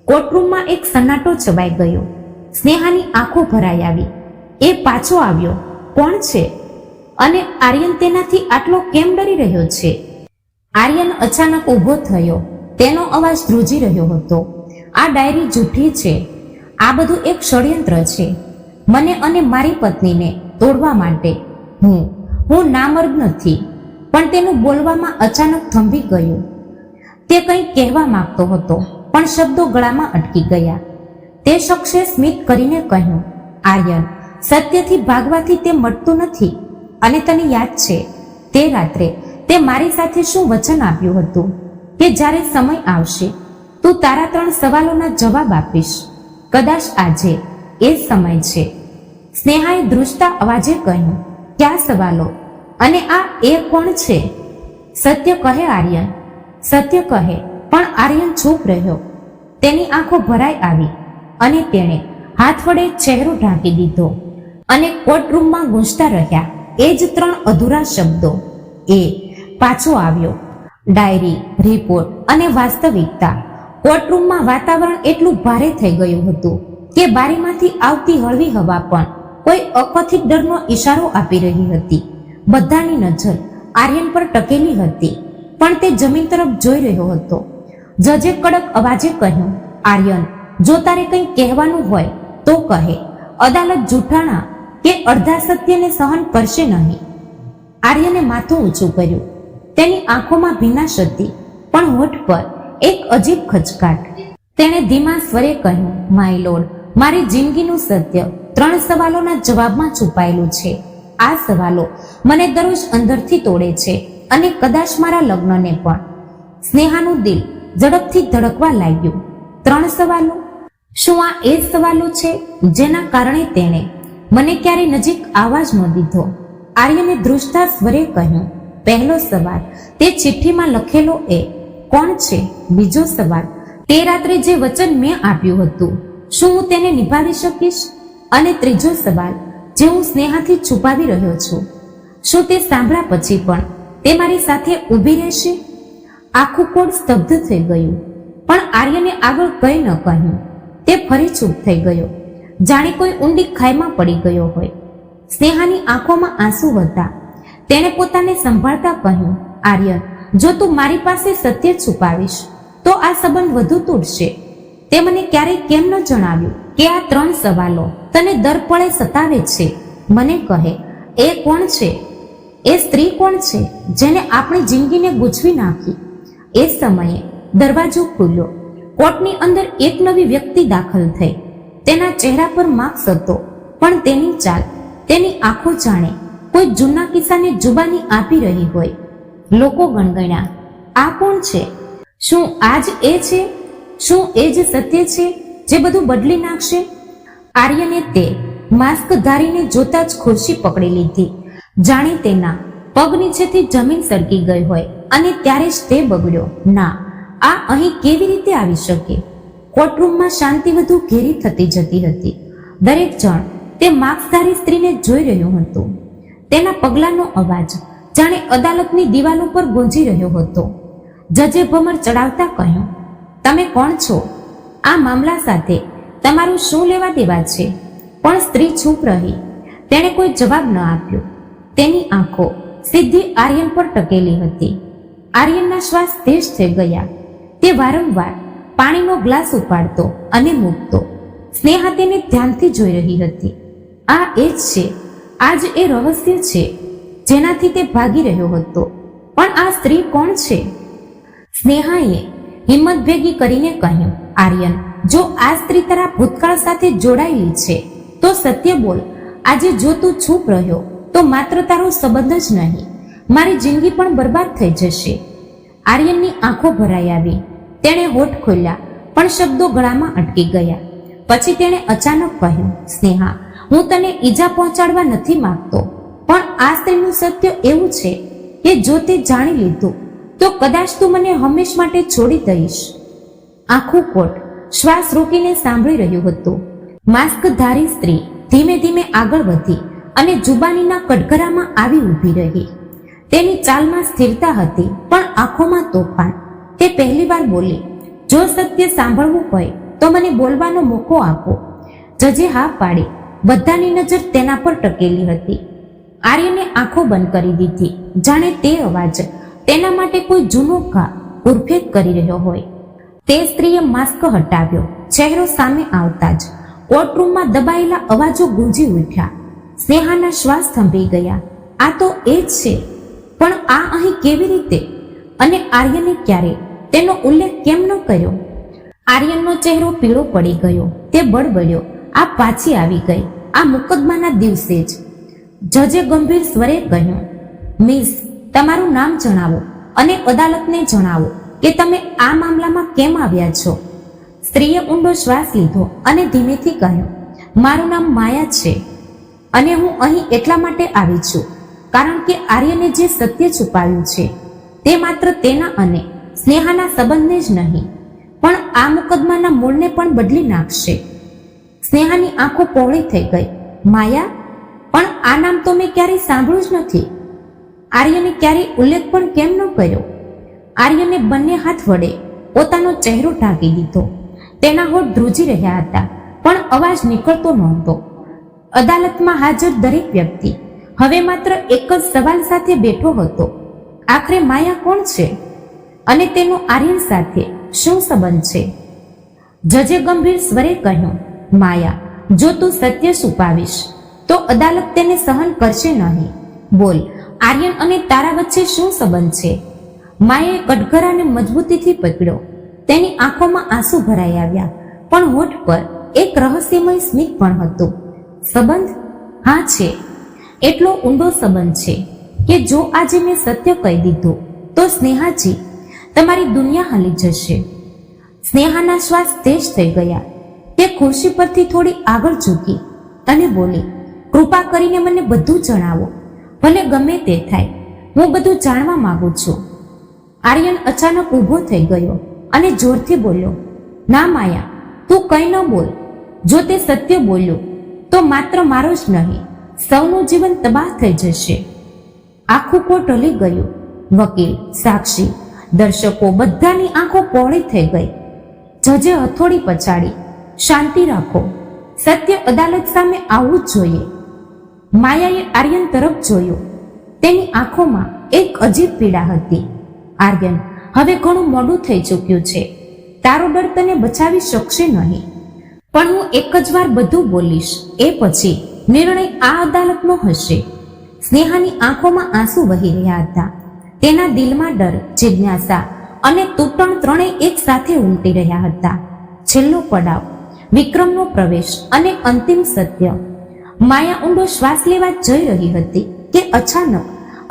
કોર્ટરૂમમાં એક સન્નાટો છવાઈ ગયો. સ્નેહાની આંખો ભરાઈ આવી. એ પાછો આવ્યો કોણ છે? અને આર્યન તેનાથી આટલો કેમ ડરી રહ્યો છે? આર્યન અચાનક ઊભો થયો. તેનો અવાજ ધ્રુજી રહ્યો હતો. આ ડાયરી જૂઠી છે. આ બધું એક ષડયંત્ર છે મને અને મારી પત્નીને તોડવા માટે. હું નામર્દ નથી. પણ તેનું બોલવામાં અચાનક થંભી ગયું. તે કંઈ કહેવા માંગતો હતો પણ શબ્દો ગળામાં અટકી ગયા. તે શખ્સે સ્મિત કરીને કહ્યું, આર્યન, સત્યથી ભાગવાથી તે મટતું નથી. અને તને યાદ છે તે રાત્રે તે મારી સાથે શું વચન આપ્યું હતું કે જ્યારે સમય આવશે તું તારા 3 સવાલોના જવાબ આપીશ. કદાચ આજે એ સમય છે. સ્નેહાએ ધ્રુજતા અવાજે કહ્યું, ક્યાં સવાલો? અને આ એ કોણ છે? સત્ય કહે આર્યન, સત્ય કહે. પણ આર્યન ચૂપ રહ્યો. તેની આંખો ભરાઈ આવી અને તેણે હાથ વડે ચહેરો ઢાંકી દીધો અને કોર્ટરૂમમાં ગૂંજતા રહ્યા એ જ 3 અધૂરા શબ્દો. એ પાછો આવ્યો. ડાયરી, રિપોર્ટ અને વાસ્તવિકતા. કોર્ટરૂમમાં વાતાવરણ એટલું ભારે થઈ ગયું હતું કે બારીમાંથી આવતી હળવી હવા પણ કોઈ અકથિત ડરનો ઈશારો આપી રહી હતી. બધાની નજર આર્યન પર ટકેલી હતી પણ તે જમીન તરફ જોઈ રહ્યો હતો. જજે કડક અવાજે કહ્યું, આર્યન, જો તારે કંઈ કહેવાનું હોય તો કહે. અદાલત જૂઠાણા કે અડધા સત્યને સહન કરશે નહીં. આર્યને માથું ઊંચું કર્યું. તેની આંખોમાં ભીનાશ હતી પણ હોઠ પર એક અજીબ ખચકાટ. તેણે ધીમા સ્વરે કહ્યું, માય લોર્ડ, મારી જિંદગીનું સત્ય 3 સવાલોના જવાબમાં છુપાયેલું છે. આ સવાલો મને દરરોજ અંદરથી તોડે છે અને કદાચ મારા લગ્નને પણ. સ્નેહાનું દિલ ઝડપથી ધડકવા લાગ્યું. 3 સવાલો? શું આ એ જ સવાલો છે જેના કારણે તેણે મને ક્યારે નજીક આવવા જ ન દીધો? આર્યને ધ્રુજતા સ્વરે કહ્યું, પહેલો સવાલ, તે ચિઠ્ઠીમાં લખેલો એ કોણ છે? બીજો સવાલ, તે રાત્રે જે વચન મેં આપ્યું હતું શું હું તેને નિભાવી શકીશ? અને ત્રીજો સવાલ, જે હું સ્નેહાથી છુપાવી રહ્યો છું, શું તે સાંભળ્યા પછી પણ તે મારી સાથે ઊભી રહેશે? આખું કોડ સ્તબ્ધ થઈ ગયું પણ આર્યને આગળ કંઈ ન કહ્યું. તે ફરી ચૂપ થઈ ગયો, જાણે કોઈ ઊંડી ખાઈમાં પડી ગયો હોય. સ્નેહાની આંખોમાં આંસુ હતા. તેણે પોતાને સંભાળતા કહ્યું, આર્યન, જો તું મારી પાસે સત્ય છુપાવીશ તો આ સંબંધ વધુ તૂટશે. તે મને ક્યારેય કેમ ન જણાવ્યું કે આ 3 સવાલો તને દર પળે સતાવે છે? મને કહે, એ કોણ છે? એ સ્ત્રી કોણ છે જેને આપણી જિંદગીને ગૂંચવી નાખી? એ સમયે દરવાજો ખુલ્યો. કોર્ટની અંદર એક નવી વ્યક્તિ દાખલ થઈ. તેના ચહેરા પર માર્ક્સ હતો પણ તેની ચાલ, તેની આંખો જાણે કોઈ જૂના કિસ્સાને જુબાની આપી રહી હોય. લોકો ગણગણ્યા, આ કોણ છે? શું આ જ એ છે? શું એ જ સત્ય છે જે બધું બદલી નાખશે? આર્યને તે માસ્ક ધારીને જોતા જ ખુરશી પકડી લીધી, જાણે તેના પગ નીચેથી જમીન સરકી ગઈ હોય. અને ત્યારે જ તે બગડ્યો, ના, આ અહીં કેવી રીતે આવી શકે? કોર્ટરૂમમાં શાંતિ વધુ ઘેરી થતી જતી હતી. દરેક જણ તે માસ્કધારી સ્ત્રીને જોઈ રહ્યું હતું. તેના પગલાંનો અવાજ જાણે અદાલતની દિવાલો પર ગુંજી રહ્યો હતો. જજે ભમર ચડાવતા કહ્યું, તમે કોણ છો? આ મામલા સાથે તમારું શું લેવા દેવા છે? પણ સ્ત્રી ચૂપ રહી. તેણે કોઈ જવાબ ન આપ્યો. તેની આંખો સીધી આર્યન પર ટકેલી હતી. આર્યનના શ્વાસ તેજ થઈ ગયા. તે વારંવાર પાણીનો ગ્લાસ ઉપાડતો અને મૂકતો. સ્નેહા તેને ધ્યાનથી જોઈ રહી હતી. આ એ જ છે, આ જ એ રહસ્ય છે જેનાથી તે ભાગી રહ્યો હતો. પણ આ સ્ત્રી કોણ છે? સ્નેહાએ હિંમત ભેગી કરીને કહ્યું, આર્યન, જો આ સ્ત્રી તારા ભૂતકાળ સાથે જોડાયેલી છે તો સત્ય બોલ. આજે જો તું ચૂપ રહ્યો તો માત્ર તારો સંબંધ જ નહીં, મારી જિંદગી પણ બરબાદ થઈ જશે. આર્યનની આંખો ભરાઈ આવી. તેણે હોઠ ખોલ્યા પણ શબ્દો ગળામાં અટકી ગયા. પછી તેણે અચાનક કહ્યું, સ્નેહા, હું તને ઈજા પહોંચાડવા નથી માંગતો, પણ આ સ્ત્રીનું સત્ય એવું છે કે જો તે જાણી લીધું તો કદાચ તું મને હંમેશ માટે છોડી દઈશ. આખું કોર્ટ શ્વાસ રોકીને સાંભળી રહ્યું હતું. માસ્કધારી સ્ત્રી ધીમે ધીમે આગળ વધી અને જુબાનીના કટઘરામાં આવી ઊભી રહી. તેની ચાલમાં સ્થિરતા હતી પણ આંખોમાં તોફાન. તે પહેલીવાર બોલી, જો સત્ય સાંભળવું હોય તો મને બોલવાનો મોકો આપો. જજે હા પાડી. બધાની નજર તેના પર ટકેલી હતી. આર્યને આંખો બંધ કરી દીધી, જાણે તે અવાજ તેના માટે કોઈ જૂનો ઘા ઉર્ફેટ કરી રહ્યો હોય. તે સ્ત્રીએ માસ્ક હટાવ્યો. ચહેરો સામે આવતા જ કોર્ટરૂમમાં દબાયેલા અવાજો ગુંજી ઉઠ્યા. સ્નેહાના શ્વાસ થંભી ગયા. આ તો એ જ છે, પણ આ અહીં કેવી રીતે? અને આર્યને ક્યારે તેનો ઉલ્લેખ કેમ ન કર્યો? આર્યનનો ચહેરો પીળો પડી ગયો. તે બળબડ્યો, આ પાછી આવી ગઈ આ મુકદ્દમાના દિવસે જ. જજે ગંભીર સ્વરે કહ્યું, મિસ, તમારું નામ જણાવો અને અદાલતને જણાવો કે તમે આ મામલામાં કેમ આવ્યા છો. સ્ત્રીએ ઊંડો શ્વાસ લીધો અને ધીમેથી કહ્યું, મારું નામ માયા છે અને હું અહીં એટલા માટે આવી છું કારણ કે આર્યને જે સત્ય છુપાવ્યું છે તે માત્ર તેના અને સ્નેહાના સંબંધને જ નહીં પણ આ મુકદ્દમાના મૂળને પણ બદલી નાખશે. સ્નેહાની આંખો પહોળી થઈ ગઈ. માયા? પણ આ નામ તો મેં ક્યારેય સાંભળ્યું જ નથી. આર્યને ક્યારેય ઉલ્લેખ પણ કેમ ન કર્યો? આર્યને બંને હાથ વડે પોતાનો ચહેરો ઢાંકી દીધો. તેના હોઠ ધ્રુજી રહ્યા હતા પણ અવાજ નીકળતો નહોતો. અદાલતમાં હાજર દરેક વ્યક્તિ હવે માત્ર એક જ સવાલ સાથે બેઠો હતો, આખરે માયા કોણ છે અને તેનો આર્યન સાથે શું સંબંધ છે? જજે ગંભીર સ્વરે કહ્યું, માયા, જો તું સત્ય છુપાવીશ તો અદાલત તેને સહન કરશે નહીં. બોલ, આર્યન અને તારા વચ્ચે શું સંબંધ છે? માયાએ કટઘરાને મજબૂતીથી પકડ્યો. તેની આંખોમાં આંસુ ભરાઈ આવ્યા પણ હોઠ પર એક રહસ્યમય સ્મિત પણ હતું. સંબંધ? હા છે. એટલો ઊંડો સંબંધ છે કે જો આજે મેં સત્ય કહી દીધું તો સ્નેહાજી, તમારી દુનિયા હાલી જશે. સ્નેહાના શ્વાસ તેજ થઈ ગયા. તે ખુરશી પરથી થોડી આગળ ઝૂકી અને બોલી, કૃપા કરીને મને બધું જણાવો, ભલે ગમે તે થાય, હું બધું જાણવા માંગુ છું. આર્યન અચાનક ઊભો થઈ ગયો અને જોરથી બોલ્યો, ના માયા, તું કંઈ ન બોલ. જો તે સત્ય બોલ્યું તો માત્ર મારો જ નહીં, સૌનું જીવન તબાહ થઈ જશે. આખું કોર્ટ હલી ગયું. વકીલ, સાક્ષી, દર્શકો બધાની આંખો પહોળી થઈ ગઈ. જજે હથોડી પછાડી, શાંતિ રાખો, સત્ય અદાલત સામે આવવું જ જોઈએ. માયાએ આર્યન તરફ જોયું. તેની આંખોમાં એક અજીબ પીડા હતી. આર્યન, હવે ઘણું મોડું થઈ ચૂક્યું છે. તારો ડર તને બચાવી શકશે નહીં, પણ હું એક જ વાર બધું બોલીશ, એ પછી નિર્ણય આ અદાલતનો હશે. સ્નેહાની આંખોમાં આંસુ વહી રહ્યા હતા. તેના દિલમાં ડર, જિજ્ઞાસા અને તૂટણ ત્રણેય એક સાથે ઉમટી રહ્યા હતા. છેલ્લો પડાવ, વિક્રમનો પ્રવેશ અને અંતિમ સત્ય. માયા ઊંડો શ્વાસ લેવા જઈ રહી હતી કે અચાનક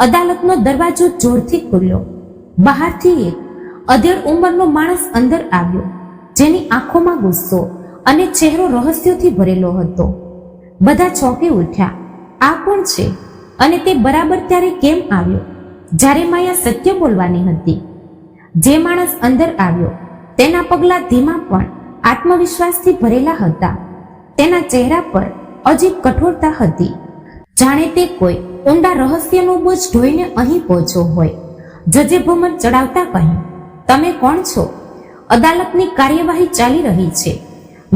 અદાલતનો દરવાજો જોરથી ખુલ્યો. બહારથી એક અધેડ ઉંમરનો માણસ અંદર આવ્યો, જેની આંખોમાં ગુસ્સો અને ચહેરો રહસ્યોથી ભરેલો હતો. બધા ચોંકી ઉઠ્યા. આ કોણ છે અને તે બરાબર ત્યારે કેમ આવ્યો જ્યારે માયા સત્ય બોલવાની હતી? જે માણસ અંદર આવ્યો તેના પગલાં ધીમા પણ આત્મવિશ્વાસથી ભરેલા હતા. તેના ચહેરા પર અજીબ કઠોરતા હતી, જાણે તે કોઈ ઊંડા રહસ્યનો બોજ ઢોઈને અહીં પહોંચ્યો હોય. જજે ભમર ચડાવતા કહ્યું, તમે કોણ છો? અદાલતની કાર્યવાહી ચાલી રહી છે,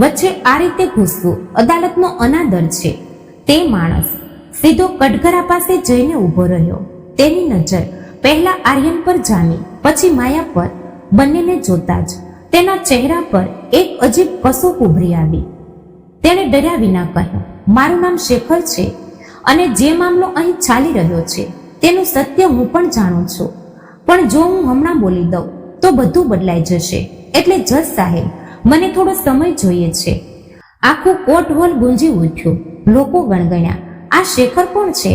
વચ્ચે આ રીતે ઘૂસવું અદાલતનો અનાદર છે. તે માણસ સીધો કટઘરા પાસે જઈને ઊભો રહ્યો. તેની નજર પહેલા આર્યન પર જામી, પછી માયા પર. બંનેને જોતા જ તેના ચહેરા પર એક અજીબ કસોક ઉભરી આવી. તેણે ડર્યા વિના કહ્યું, મારું નામ શેખર છે અને જે મામલો અહીં ચાલી રહ્યો છે તેનું સત્ય હું પણ જાણું છું. પણ જો હું હમણાં બોલી દઉં તો બધું બદલાઈ જશે. એટલે જજ સાહેબ, મને થોડો સમય જોઈએ છે. આખું કોર્ટ હોલ ગુંજી ઉઠ્યું. લોકો ગણગણ્યા, આ શેખર કોણ છે?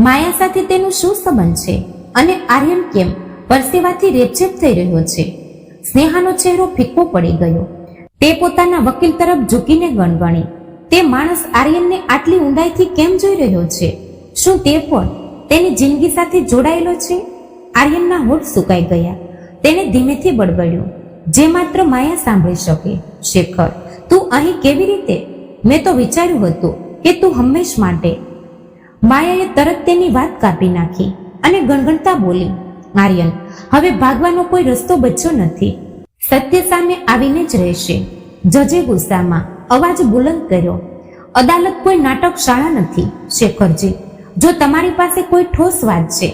માયા સાથે તેનું શું સંબંધ છે? અને આર્યન કેમ પરસેવાથી રેપઝેપ થઈ રહ્યો છે? સ્નેહાનો ચહેરો ફીકો પડી ગયો. તે પોતાના વકીલ તરફ ઝૂકીને ગણગણી. તે માણસ આર્યનને આટલી ઊંડાઈથી કેમ જોઈ રહ્યો છે? શું તે પણ તેની જિંદગી સાથે જોડાયેલો છે? આર્યનના હોઠ સુકાઈ ગયા. તેને ધીમેથી બડબડ્યું, જે માત્ર માયા સાંભળી શકે. શેખર, તું અહીં કેવી રીતે? મેં તો વિચાર્યું હતું કે તું હંમેશ માટે. માયાએ તરત તેની વાત કાપી નાખી અને ગણગણતા બોલી, આર્યન, હવે ભાગવાનો કોઈ રસ્તો બચ્યો નથી. સત્ય સામે આવીને જ રહેશે. જજે ગુસ્સામાં અવાજ બુલંદ કર્યો, અદાલત કોઈ નાટક શાળા નથી. શેખરજી, જો તમારી પાસે કોઈ ઠોસ વાત છે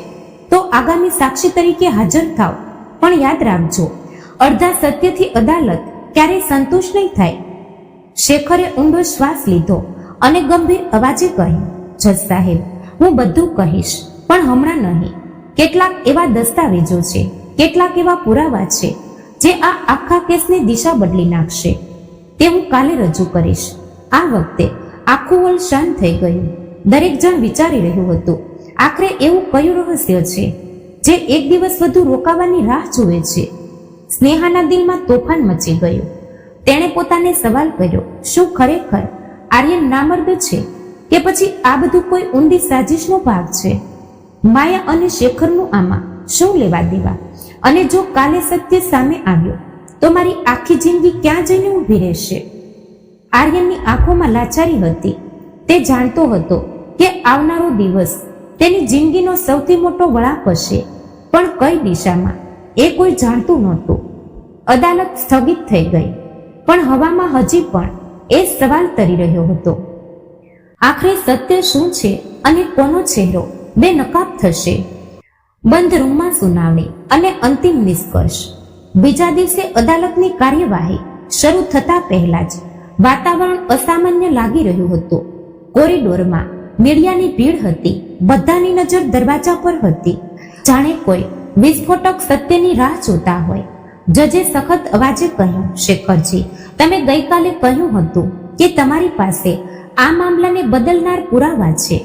તો આગામી સાક્ષી તરીકે હાજર થાવ, પણ યાદ રાખજો, અડધા સત્યથી અદાલત ક્યારેય સંતુષ્ટ નહીં થાય. શેખરે ઊંડો શ્વાસ લીધો અને ગંભીર અવાજે કહ્યું, જજ સાહેબ, હું બધું કહીશ, પણ હમણાં નહીં. કેટલાક એવા દસ્તાવેજો છે, કેટલાક એવા પુરાવા છે જે આ આખા કેસની દિશા બદલી નાખશે. તે હું કાલે રજૂ કરીશ. આ વખતે આખું હોલ શાંત થઈ ગયું. દરેક જણ વિચારી રહ્યું હતું, આખરે એવું કયું રહસ્ય છે જે એક દિવસ વધુ રોકાવાની રાહ જુએ છે? સ્નેહાના દિલમાં તોફાન મચી ગયું. તેણે પોતાને સવાલ કર્યો, શું ખરેખર આર્યન નામર્દ છે કે પછી આ બધું કોઈ ઊંડી સાજિશનો ભાગ છે? માયા અને શેખરનું આમાં શું લેવા દેવા? અને જો કાલે સત્ય સામે આવ્યો તો મારી આખી જિંદગી ક્યાં જઈને ઊભી રહેશે? આર્યનની આંખોમાં લાચારી હતી. તે જાણતો હતો કે આવનારો દિવસ તેની જિંદગીનો સૌથી મોટો વળાંક હશે, પણ કઈ દિશામાં એ કોઈ જાણતું નહોતું. અદાલત સ્થગિત થઈ ગઈ, પણ હવામાં હજી પણ એ સવાલ તરી રહ્યો હતો, આખરે સત્ય શું છે અને કોનો ચહેરો બેનકાબ થશે? બંધ રૂમમાં સુનાવણી અને અંતિમ નિષ્કર્ષ. બીજા દિવસે અદાલતની કાર્યવાહી શરૂ થતા પહેલા જ વાતાવરણ અસામાન્ય લાગી રહ્યું હતું. કોરિડોરમાં મીડિયાની ભીડ હતી. બધાની નજર દરવાજા પર હતી, જાણે કોઈ વિસ્ફોટક સત્યની રાહ જોતા હોય. જજે સખત અવાજે કહ્યું, શેખરજી, તમે ગઈકાલે કહ્યું હતું કે તમારી પાસે આ મામલાને બદલનાર પુરાવા છે.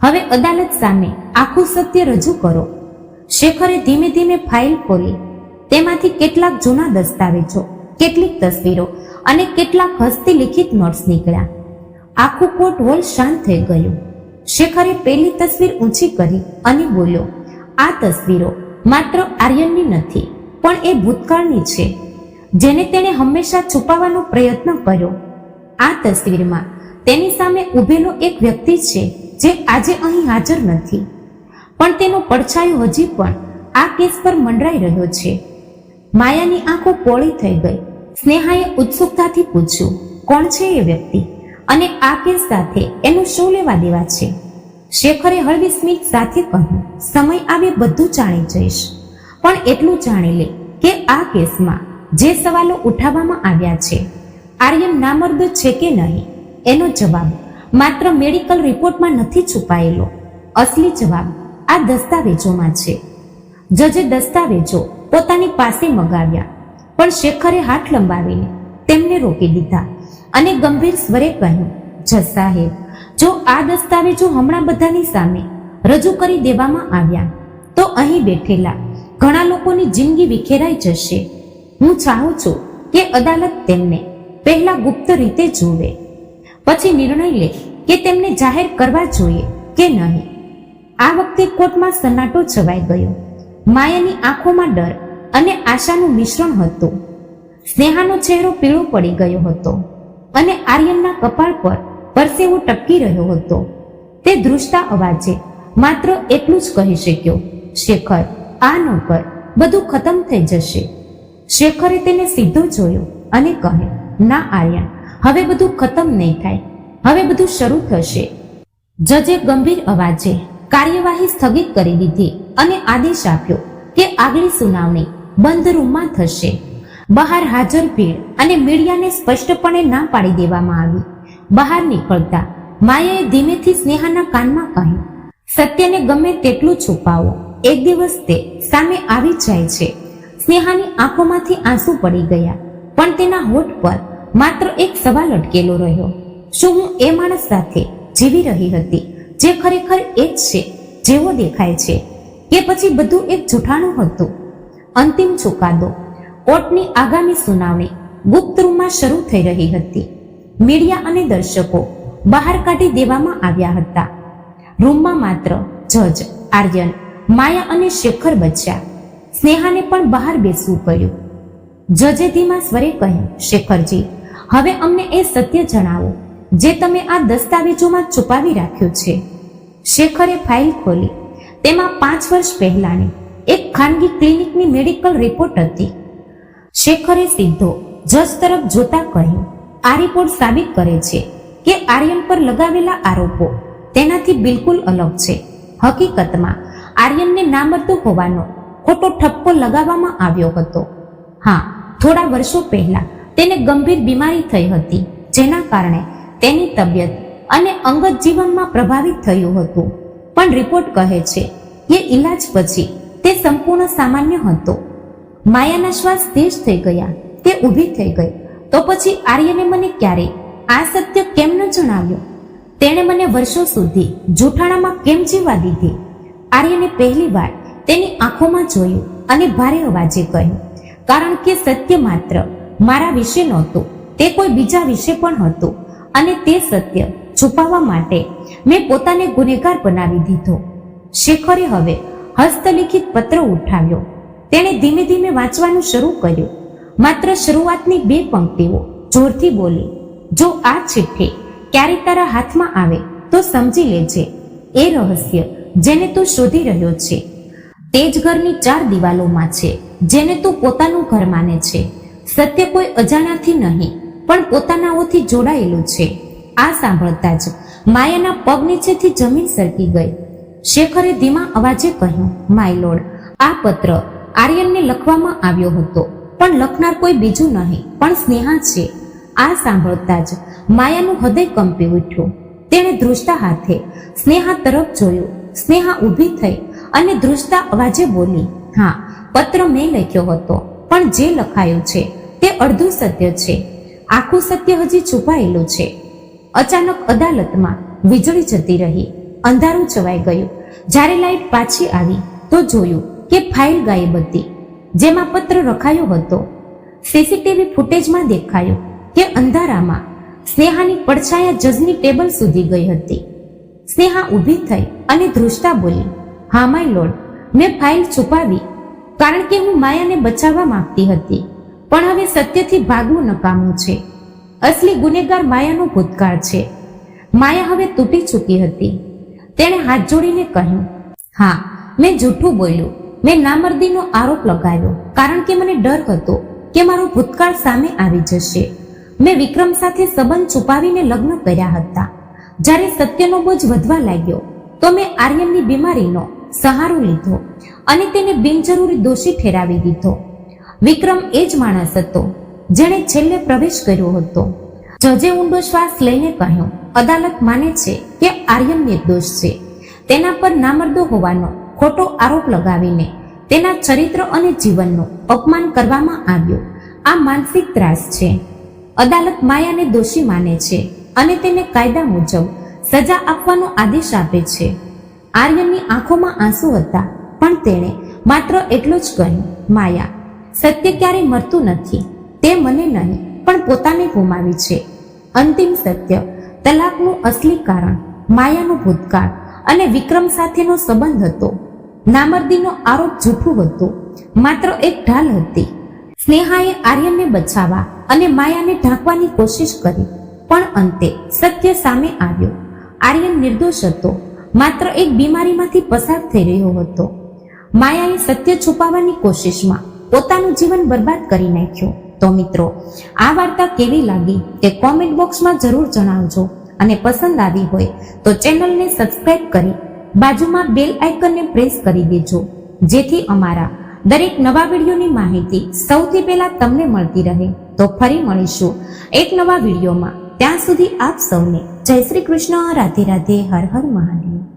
હવે અદાલત સામે આખું સત્ય રજૂ કરો. શેખરે ધીમે ધીમે ફાઇલ ખોલી. તેમાંથી કેટલાક જૂના દસ્તાવેજો, કેટલીક તસવીરો અને કેટલાક હસ્તલિખિત નોટ્સ નીકળ્યા. આખું કોર્ટ હોલ શાંત થઈ ગયું. શેખરે પહેલી તસવીર ઊંચી કરી અને બોલ્યો, આ તસવીરો માત્ર આર્યનની નથી, પણ એ ભૂતકાળની છે જેને તેણે હંમેશા છુપાવવાનો પ્રયત્ન કર્યો. આ તસવીરમાં તેની સામે ઊભેલો એક વ્યક્તિ છે જે આજે અહીં હાજર નથી, પણ તેનો પડછાયો હજી પણ આ કેસ પર મંડરાઈ રહ્યો છે. માયાની આંખો પોળી થઈ ગઈ. સ્નેહાએ ઉત્સુકતાથી પૂછ્યું, કોણ છે એ વ્યક્તિ અને આ કેસ સાથે એનું શું લેવા દેવા છે? શેખરે હળવી સ્મિત સાથે કહ્યું, સમય આવે બધું જાણી જઈશ, પણ એટલું જાણી લે કે આ કેસમાં જે સવાલો ઉઠાવવામાં આવ્યા છે, આર્યન નામર્દ છે કે નહીં, એનો જવાબ માત્ર મેડિકલ રિપોર્ટમાં નથી છુપાયેલો. અસલી જવાબ આ દસ્તાવેજોમાં છે. જજે દસ્તાવેજો પોતાની પાસે મગાવ્યા, પણ શેખરે હાથ લંબાવીને તેમને રોકી દીધા અને ગંભીર સ્વરે કહ્યું, જજ સાહેબ, જો આ દસ્તાવેજો હમણાં બધાની સામે રજૂ કરી દેવામાં આવ્યા તો અહીં બેઠેલા ઘણા લોકોની જિંદગી વિખેરાઈ જશે. હું ચાહું છું કે અદાલત તેમને પહેલા ગુપ્ત રીતે જુએ, પછી નિર્ણય લે કે તેમને જાહેર કરવા જોઈએ કે નહીં. આ વખતે કોર્ટમાં સન્નાટો છવાઈ ગયો. માયાની આંખોમાં ડર અને આશાનું મિશ્રણ હતું. સ્નેહાનો ચહેરો પીળો પડી ગયો હતો અને આર્યનના કપાળ પર પરસેવો ટપકી રહ્યો હતો. તે ધ્રુજતા અવાજે માત્ર એટલું જ કહી શક્યો, શેખર, આ ન કર, બધું ખતમ થઈ જશે. શેખરે તેને સીધો જોયો અને કહ્યું, ના આર્યન, હવે બધું ખતમ નહીં થાય, હવે બધું શરૂ થશે. જજે ગંભીર અવાજે કાર્યવાહી સ્થગિત કરી દીધી અને આદેશ આપ્યો કે આગલી સુનાવણી બંધ રૂમમાં થશે. બહાર હાજર ભીડ અને મીડિયાને સ્પષ્ટપણે ના પાડી દેવામાં આવી. બહાર નીકળતા માયાએ ધીમેથી સ્નેહાના કાનમાં કહ્યું, સત્યને ગમે તેટલું છુપાવો, એક દિવસ તે સામે આવી જાય છે. સ્નેહાની આંખોમાંથી આંસુ પડી ગયા, પણ તેના હોઠ પર માત્ર એક સવાલ અટકેલો રહ્યો, શું હું એ માણસ સાથે જીવી રહી હતી જે ખરેખર એ જ છે જેવો દેખાય છે, કે પછી બધું એક જૂઠાણું હતું? અંતિમ ચુકાદો. કોર્ટની આગામી સુનાવણી ગુપ્ત રૂમમાં શરૂ થઈ રહી હતી. મીડિયા અને દર્શકો બહાર કાઢી દેવામાં આવ્યા હતા. રૂમમાં માત્ર જજ, આર્યન માયા અને શેખર બચ્યા. સ્નેહાને પણ બહાર બેસવું પડ્યું. જજે ધીમા સ્વરે કહ્યું, શેખરજી, હવે અમને એ સત્ય જણાવો જે તમે આ દસ્તાવેજોમાં છુપાવી રાખ્યું છે. શેખરે ફાઇલ ખોલી. તેમાં 5 વર્ષ પહેલાની એક ખાનગી ક્લિનિકની મેડિકલ રિપોર્ટ હતી. શેખરે સીધો જજ તરફ જોતા કહ્યું, આ રિપોર્ટ સાબિત કરે છે કે આર્યન પર લગાવેલા આરોપો તેનાથી બિલકુલ અલગ છે. હકીકતમાં આર્યનને નામર્દ હોવાનો ખોટો ઠપકો લગાવવામાં આવ્યો હતો. હા, થોડા વર્ષો પહેલા તેને ગંભીર બીમારી થઈ હતી, જેના કારણે તેની તબિયત અને અંગત જીવનમાં પ્રભાવિત થયું હતું. પણ રિપોર્ટ કહે છે કે ઇલાજ પછી તે સંપૂર્ણ સામાન્ય હતો. માયાના શ્વાસ તેજ થઈ ગયા. તે ઊભી થઈ ગઈ. તો પછી આર્યને મને ક્યારે આ સત્ય કેમ ન જણાવ્યું? તેણે મને વર્ષો સુધી જૂઠાણામાં કેમ જીવવા દીધી? આર્યને પહેલી વાર તેની આંખોમાં જોયું અને ભારે અવાજે કહ્યું, કારણ કે સત્ય માત્ર મારા વિશે નહોતું, તે કોઈ બીજા વિશે પણ હતું, અને તે સત્ય છુપાવવા માટે મેં પોતાને ગુનેગાર બનાવી દીધો. શેખરે હવે હસ્તલિખિત પત્ર ઉઠાવ્યો. તેણે ધીમે ધીમે વાંચવાનું શરૂ કર્યું. માત્ર શરૂઆતની 2 પંક્તિઓ જોરથી બોલી, જો આ ચિઠ્ઠી ક્યારે તારા હાથમાં આવે તો સમજી લેજે, એ રહસ્ય જેને તું શોધી રહ્યો છે તે જ ઘરની 4 દિવાલોમાં છે જેને તું પોતાનું ઘર માને છે. સત્ય કોઈ અજાણ્યાથી નહીં પણ પોતાનાઓથી જોડાયેલું છે. આ સાંભળતા જ માયાના પગ નીચેથી જમીન સરકી ગઈ. શેખરે ધીમા અવાજે કહ્યું, માય લોર્ડ, આ પત્ર આર્યનને લખવામાં આવ્યો હતો, પણ લખનાર કોઈ બીજું નહીં પણ સ્નેહા છે. આ સાંભળતા જ માયાનું હૃદય કંપી ઉઠ્યું. તેણે ધ્રુજતા હાથે સ્નેહા તરફ જોયું. સ્નેહા ઊભી થઈ અને ધ્રુજતા અવાજે બોલી, હા, પત્ર મેં લખ્યો હતો, પણ જે લખાયું છે તે અડધું સત્ય છે. આખું સત્ય હજી છુપાયેલું છે. અચાનક અદાલતમાં વીજળી જતી રહી. અંધારું છવાઈ ગયું. જ્યારે લાઈટ પાછી આવી તો જોયું કે ફાઇલ ગાયબ હતી, જેમાં પત્ર રખાયો હતો. સીસીટીવી ફૂટેજમાં દેખાયું કે અંધારામાં સ્નેહાની પડછાયા જજની ટેબલ સુધી ગઈ હતી. સ્નેહા ઊભી થઈ અને ધ્રુજતા બોલી, હા માય લોર્ડ, મેં ફાઇલ છુપાવી કારણ કે હું માયાને બચાવવા માંગતી હતી, પણ હવે સત્યથી ભાગવું નકામું છે. અસલી ગુનેગાર માયાનો ભૂતકાળ છે. માયા હવે તૂટી ચૂકી હતી. તેણે હાથ જોડીને કહ્યું, હા, મેં જૂઠું બોલ્યું. મેં નામર્દીનો આરોપ લગાવ્યો કારણ કે મને ડર હતો કે મારો ભૂતકાળ સામે આવી જશે. મેં વિક્રમ સાથે સંબંધ છુપાવીને લગ્ન કર્યા હતા. જ્યારે સત્યનો બોજ વધવા લાગ્યો તો મેં આર્યનની બીમારીનો સહારો લીધો અને તેને બિનજરૂરી દોષી ઠેરાવી દીધો. વિક્રમ એ જ માણસ હતો જેણે છેલ્લે પ્રવેશ કર્યો હતો. જજે ઊંડો શ્વાસ લઈને કહ્યું, અદાલત માને છે કે આર્યન નિર્દોષ છે. તેના પર નામર્દો હોવાનો ખોટો આરોપ લગાવીને તેના ચરિત્ર અને જીવનનું અપમાન કરવામાં આવ્યું. આ માનસિક ત્રાસ છે. અદાલત માયાને દોષી માને છે અને તેને કાયદા મુજબ સજા આપવાનો આદેશ આપે છે. આર્યનની આંખોમાં આંસુ હતા, પણ તેણે માત્ર એટલું જ કહ્યું, માયા, સત્ય ક્યારેય મરતું નથી. તે મને નહીં પણ પોતાને ગુમાવી છે. અંતિમ સત્ય, તલાકનું અસલી કારણ માયાનું ભૂતકાળ અને વિક્રમ સાથેનો સંબંધ હતો. નામર્દીનો આરોપ જૂઠું હતો, માત્ર એક ઢાલ હતી. સ્નેહાએ આર્યનને બચાવવા અને માયાને ઢાંકવાની કોશિશ કરી, પણ અંતે સત્ય સામે આવ્યો. આર્યન નિર્દોષ હતો, માત્ર એક બીમારીમાંથી પસાર થઈ રહ્યો હતો. માયાએ સત્ય છુપાવવાની કોશિશમાં પોતાનું જીવન બરબાદ કરી નાખ્યું. તો મિત્રો, આ વાર્તા કેવી લાગી તે કોમેન્ટ બોક્સમાં જરૂર જણાવજો, અને પસંદ આવી હોય તો ચેનલને સબસ્ક્રાઇબ કરી બાજુમાં બેલ આઇકનને પ્રેસ કરી દેજો, જેથી અમારા દરેક નવા વિડીયોની માહિતી સૌથી પહેલા તમને મળતી રહે. તો ફરી મળીશું એક નવા વિડીયોમાં. ત્યાં સુધી આપ સૌને જય શ્રી કૃષ્ણ, રાધે રાધે, હર હર મહાદેવ.